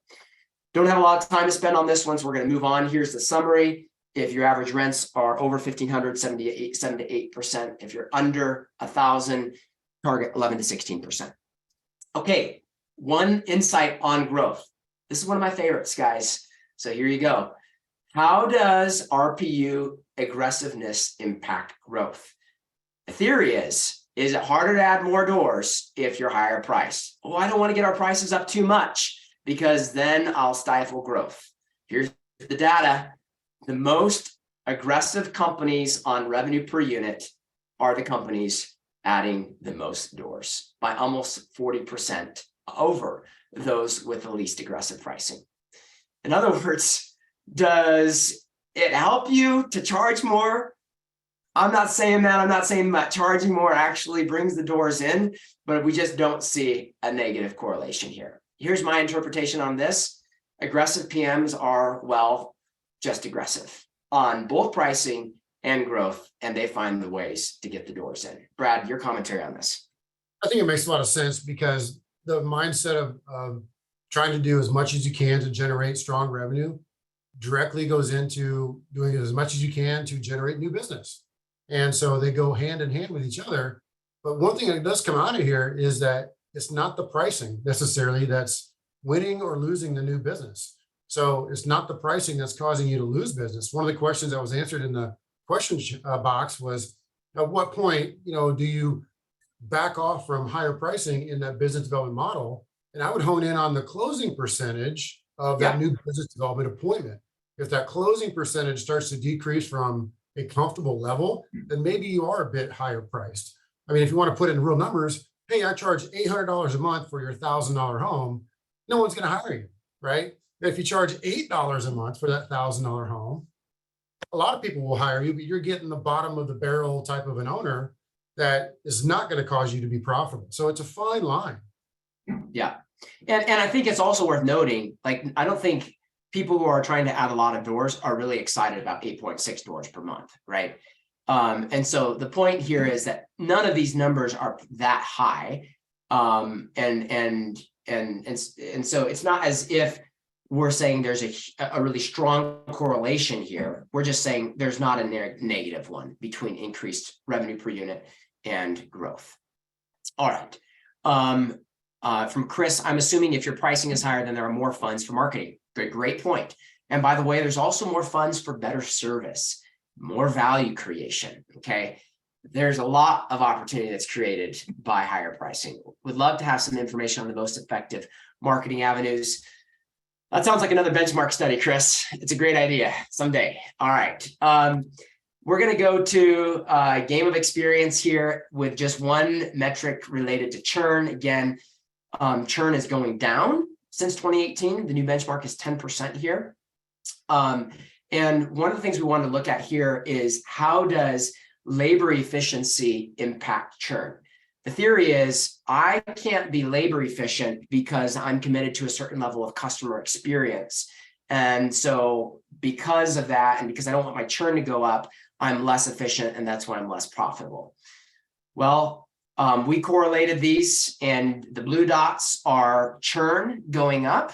Don't have a lot of time to spend on this one, so we're going to move on. Here's the summary. If your average rents are over 1,500, 7 to 8%. If you're under 1,000, target 11 to 16%. Okay, one insight on growth. This is one of my favorites, guys. So here you go. How does RPU aggressiveness impact growth? The theory is it harder to add more doors if you're higher priced? Oh, I don't want to get our prices up too much because then I'll stifle growth. Here's the data. The most aggressive companies on revenue per unit are the companies adding the most doors by almost 40% over those with the least aggressive pricing. In other words, does it help you to charge more? I'm not saying that. I'm not saying that charging more actually brings the doors in, but we just don't see a negative correlation here. Here's my interpretation on this. Aggressive PMs are, well, just aggressive on both pricing and growth, and they find the ways to get the doors in. Brad, your commentary on this. I think it makes a lot of sense because the mindset of trying to do as much as you can to generate strong revenue directly goes into doing as much as you can to generate new business. And so they go hand in hand with each other. But one thing that does come out of here is that it's not the pricing necessarily that's winning or losing the new business. So it's not the pricing that's causing you to lose business. One of the questions that was answered in the question box was, at what point, do you back off from higher pricing in that business development model? And I would hone in on the closing percentage of that new business development appointment. If that closing percentage starts to decrease from a comfortable level, then maybe you are a bit higher priced. I mean, if you want to put in real numbers, hey, I charge $800 a month for your $1,000 home, no one's going to hire you, right? If you charge $8 a month for that $1,000 home, a lot of people will hire you, but you're getting the bottom of the barrel type of an owner that is not going to cause you to be profitable. So it's a fine line. Yeah. And I think it's also worth noting, like, I don't think people who are trying to add a lot of doors are really excited about 8.6 doors per month, right? And so the point here is that none of these numbers are that high. And so it's not as if we're saying there's a really strong correlation here. We're just saying there's not a negative one between increased revenue per unit and growth. All right. From Chris, I'm assuming if your pricing is higher, then there are more funds for marketing. Great point. And by the way, there's also more funds for better service, more value creation. Okay. There's a lot of opportunity that's created by higher pricing. Would love to have some information on the most effective marketing avenues. That sounds like another benchmark study, Chris. It's a great idea someday. All right. We're going to go to a game of experience here with just one metric related to churn. Again, churn is going down since 2018. The new benchmark is 10% here. And one of the things we want to look at here is, how does labor efficiency impact churn? The theory is, I can't be labor efficient because I'm committed to a certain level of customer experience. And so because of that, and because I don't want my churn to go up, I'm less efficient, and that's why I'm less profitable. Well, we correlated these, and the blue dots are churn going up,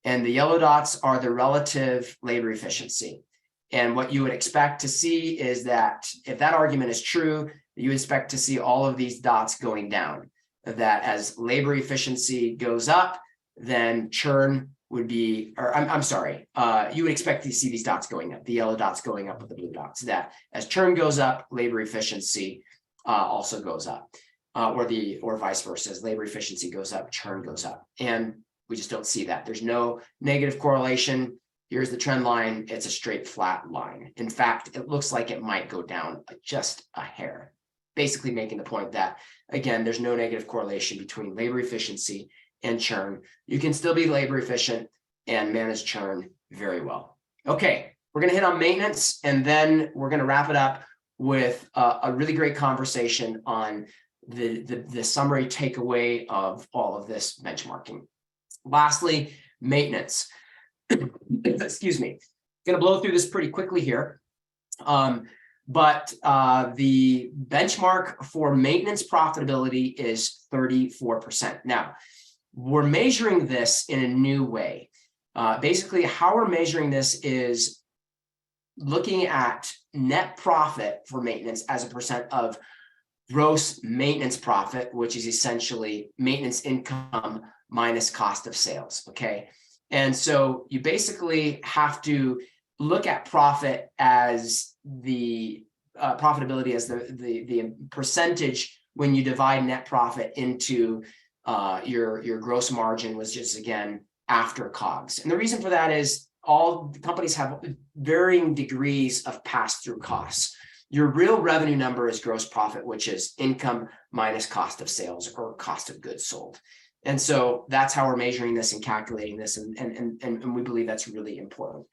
and the yellow dots are the relative labor efficiency. And what you would expect to see is that if that argument is true, you expect to see all of these dots going down. That as labor efficiency goes up, then churn would be, or I'm sorry, you would expect to see these dots going up, the yellow dots going up with the blue dots. That as churn goes up, labor efficiency also goes up, or vice versa. As labor efficiency goes up, churn goes up. And we just don't see that. There's no negative correlation. Here's the trend line. It's a straight flat line. In fact, it looks like it might go down just a hair, basically making the point that, again, there's no negative correlation between labor efficiency and churn. You can still be labor efficient and manage churn very well. Okay, we're going to hit on maintenance, and then we're going to wrap it up with a really great conversation on the summary takeaway of all of this benchmarking. Lastly, maintenance. Excuse me. Going to blow through this pretty quickly here. But the benchmark for maintenance profitability is 34%. Now, we're measuring this in a new way. Basically, how we're measuring this is looking at net profit for maintenance as a percent of gross maintenance profit, which is essentially maintenance income minus cost of sales, okay? And so you basically have to look at profit as the profitability as the percentage when you divide net profit into your gross margin, was just, again, after COGS. And the reason for that is all companies have varying degrees of pass-through costs. Your real revenue number is gross profit, which is income minus cost of sales or cost of goods sold. And so that's how we're measuring this and calculating this. And we believe that's really important.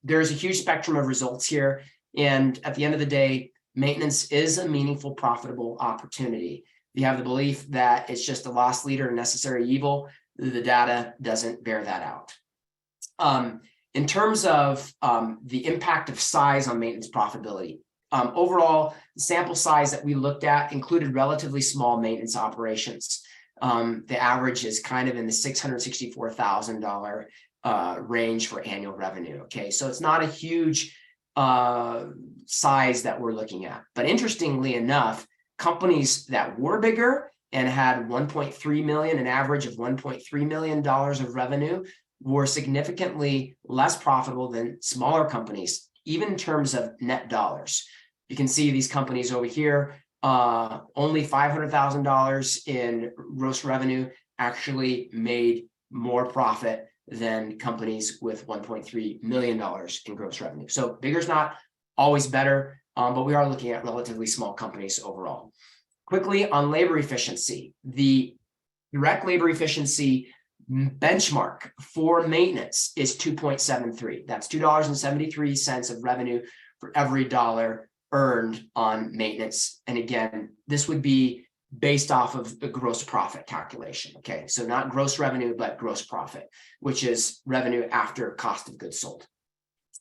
There's a huge spectrum of results here. And at the end of the day, maintenance is a meaningful, profitable opportunity. If you have the belief that it's just a loss leader and necessary evil, the data doesn't bear that out. In terms of the impact of size on maintenance profitability, overall, the sample size that we looked at included relatively small maintenance operations. The average is kind of in the $664,000 range for annual revenue. Okay, so it's not a huge size that we're looking at. But interestingly enough, companies that were bigger and had 1.3 million, an average of $1.3 million of revenue, were significantly less profitable than smaller companies, even in terms of net dollars. You can see these companies over here, only $500,000 in gross revenue actually made more profit than companies with $1.3 million in gross revenue. So bigger is not always better, but we are looking at relatively small companies overall. Quickly on labor efficiency, the direct labor efficiency benchmark for maintenance is 2.73. That's $2.73 of revenue for every dollar earned on maintenance. And again, this would be based off of the gross profit calculation. Okay, so not gross revenue, but gross profit, which is revenue after cost of goods sold.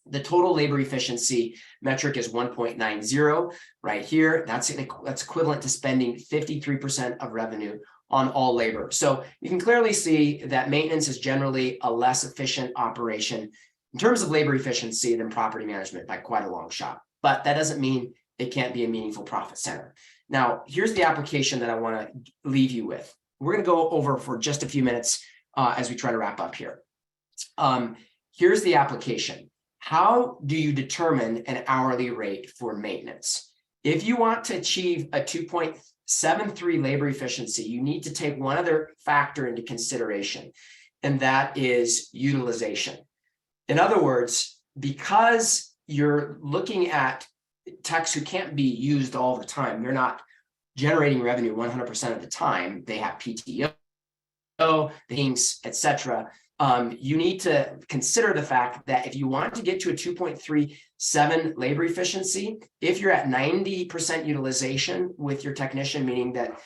The total labor efficiency metric is 1.90 right here. That's equivalent to spending 53% of revenue on all labor. So you can clearly see that maintenance is generally a less efficient operation in terms of labor efficiency than property management by quite a long shot. But that doesn't mean it can't be a meaningful profit center. Now, here's the application that I want to leave you with. We're going to go over for just a few minutes as we try to wrap up here. Here's the application. How do you determine an hourly rate for maintenance? If you want to achieve a 2.73 labor efficiency, you need to take one other factor into consideration, and that is utilization. In other words, because you're looking at techs who can't be used all the time, they're not generating revenue 100% of the time, they have PTO, things, etc. You need to consider the fact that if you want to get to a 2.37 labor efficiency, if you're at 90% utilization with your technician, meaning that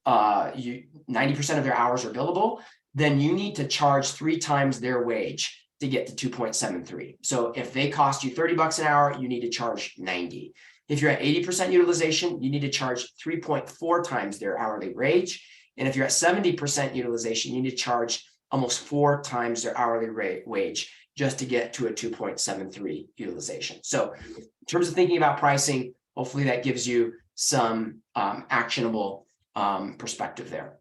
90% of their hours are billable, then you need to charge 3 times their wage to get to 2.73. So if they cost you $30 an hour, you need to charge 90. If you're at 80% utilization, you need to charge 3.4 times their hourly wage. And if you're at 70% utilization, you need to charge almost 4 times their hourly wage just to get to a 2.73 utilization. So in terms of thinking about pricing, hopefully that gives you some actionable perspective there.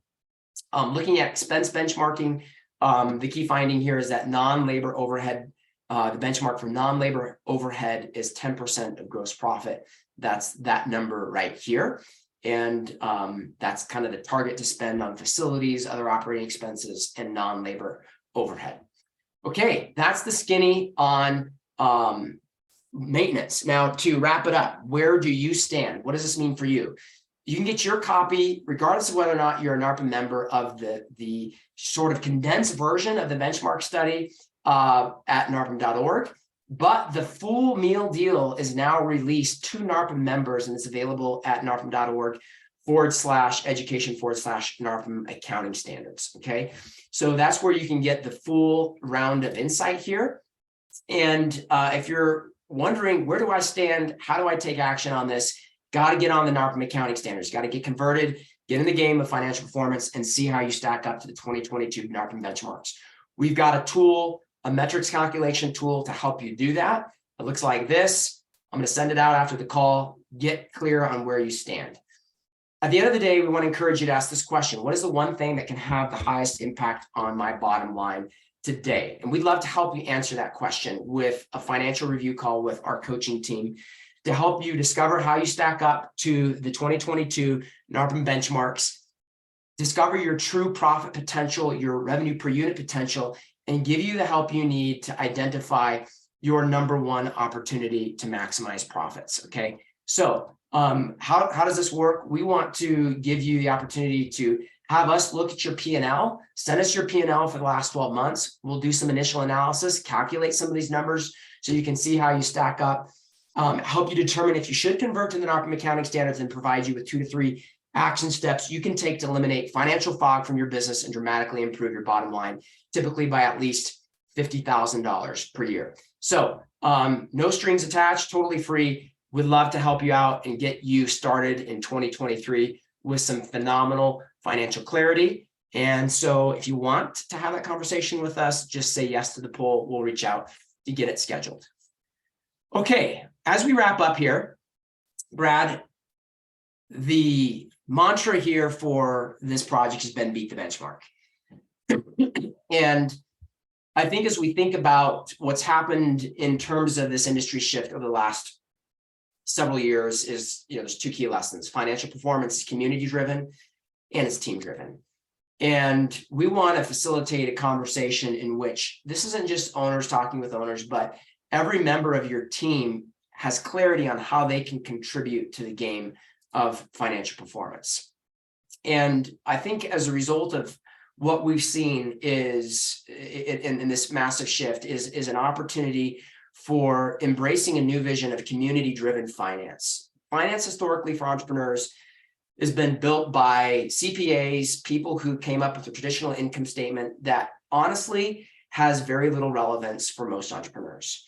Looking at expense benchmarking, the key finding here is that non-labor overhead, the benchmark for non-labor overhead is 10% of gross profit. That's that number right here. And that's kind of the target to spend on facilities, other operating expenses, and non-labor overhead. Okay, that's the skinny on maintenance. Now, to wrap it up, where do you stand? What does this mean for you? You can get your copy, regardless of whether or not you're a NARPM member, of the sort of condensed version of the benchmark study at narpm.org. But the full meal deal is now released to NARPM members, and it's available at narpm.org/education/NARPM accounting standards. Okay, so that's where you can get the full round of insight here. And if you're wondering, where do I stand? How do I take action on this? Got to get on the NARPM accounting standards, got to get converted, get in the game of financial performance, and see how you stack up to the 2022 NARPM benchmarks. We've got a tool, a metrics calculation tool to help you do that. It looks like this. I'm going to send it out after the call. Get clear on where you stand. At the end of the day, we want to encourage you to ask this question: what is the one thing that can have the highest impact on my bottom line today? And we'd love to help you answer that question with a financial review call with our coaching team to help you discover how you stack up to the 2022 NARPM benchmarks, discover your true profit potential, your revenue per unit potential, and give you the help you need to identify your number one opportunity to maximize profits. Okay, so how does this work? We want to give you the opportunity to have us look at your P&L, send us your P&L for the last 12 months. We'll do some initial analysis, calculate some of these numbers so you can see how you stack up, help you determine if you should convert to the NARPM accounting standards, and provide you with 2 to 3 action steps you can take to eliminate financial fog from your business and dramatically improve your bottom line, typically by at least $50,000 per year. So no strings attached, totally free. We'd love to help you out and get you started in 2023 with some phenomenal financial clarity. And so if you want to have that conversation with us, just say yes to the poll. We'll reach out to get it scheduled. Okay, as we wrap up here, Brad, the mantra here for this project has been beat the benchmark. And I think as we think about what's happened in terms of this industry shift over the last several years is, there's 2 key lessons. Financial performance is community driven and it's team driven. And we want to facilitate a conversation in which this isn't just owners talking with owners, but every member of your team has clarity on how they can contribute to the game of financial performance. And I think as a result of what we've seen is in this massive shift is an opportunity for embracing a new vision of community-driven finance. Finance historically for entrepreneurs has been built by CPAs, people who came up with a traditional income statement that honestly has very little relevance for most entrepreneurs.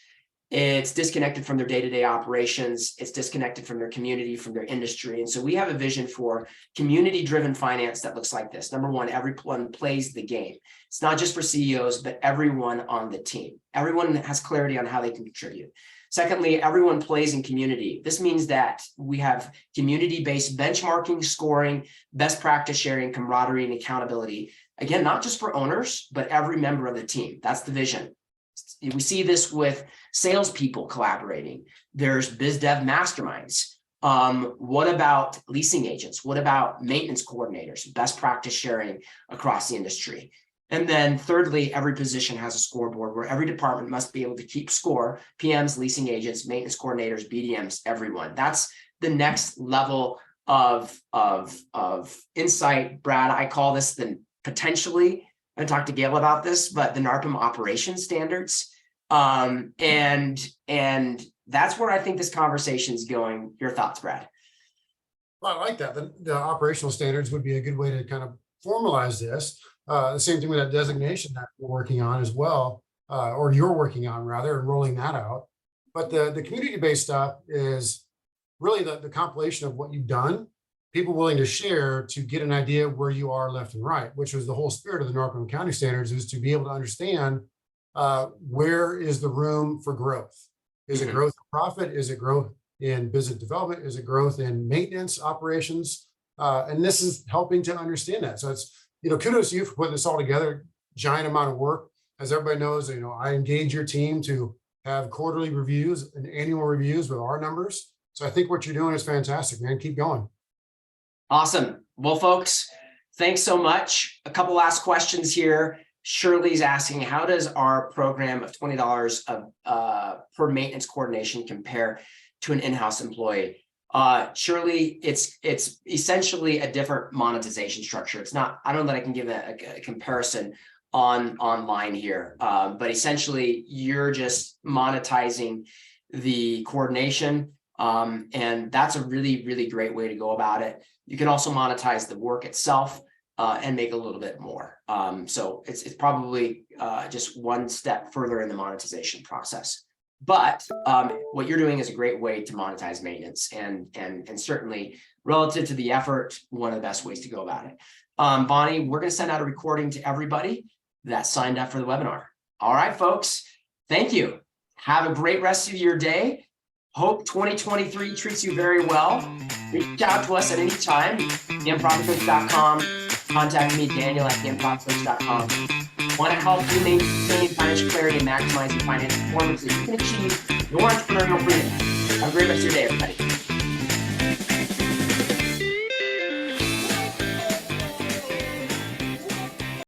It's disconnected from their day-to-day operations. It's disconnected from their community, from their industry. And so we have a vision for community-driven finance that looks like this. Number one, everyone plays the game. It's not just for CEOs, but everyone on the team. Everyone has clarity on how they can contribute. Secondly, everyone plays in community. This means that we have community-based benchmarking, scoring, best practice sharing, camaraderie, and accountability. Again, not just for owners, but every member of the team. That's the vision. We see this with salespeople collaborating. There's biz dev masterminds. What about leasing agents? What about maintenance coordinators? Best practice sharing across the industry. And then thirdly, every position has a scoreboard where every department must be able to keep score. PMs, leasing agents, maintenance coordinators, BDMs, everyone. That's the next level of insight. Brad, I call this the potentially, I talked to Gail about this, but the NARPM operations standards. And that's where I think this conversation is going. Your thoughts, Brad? Well, I like that. The operational standards would be a good way to kind of formalize this. The same thing with that designation that we're working on as well, or you're working on rather, and rolling that out. But the community-based stuff is really the compilation of what you've done, people willing to share to get an idea of where you are left and right, which was the whole spirit of the NARPM accounting standards, is to be able to understand where is the room for growth. Is it growth in profit? Is it growth in business development? Is it growth in maintenance operations? And this is helping to understand that. So it's, kudos to you for putting this all together. Giant amount of work. As everybody knows, I engage your team to have quarterly reviews and annual reviews with our numbers. So I think what you're doing is fantastic, man. Keep going. Awesome. Well, folks, thanks so much. A couple last questions here. Shirley's asking, how does our program of $20 per maintenance coordination compare to an in-house employee? Shirley, it's essentially a different monetization structure. It's not, I don't know that I can give a comparison online here, but essentially you're just monetizing the coordination, and that's a really, really great way to go about it. You can also monetize the work itself and make a little bit more. So it's probably just one step further in the monetization process. But what you're doing is a great way to monetize maintenance, and certainly relative to the effort, one of the best ways to go about it. Bonnie, we're going to send out a recording to everybody that signed up for the webinar. All right, folks, thank you. Have a great rest of your day. Hope 2023 treats you very well. Reach out to us at any time, PMProfitcoach.com. Contact me, Daniel, at PMProfitcoach.com. Want to help you maintain financial clarity and maximize your financial performance so you can achieve your entrepreneurial freedom. Have a great rest of your day, everybody.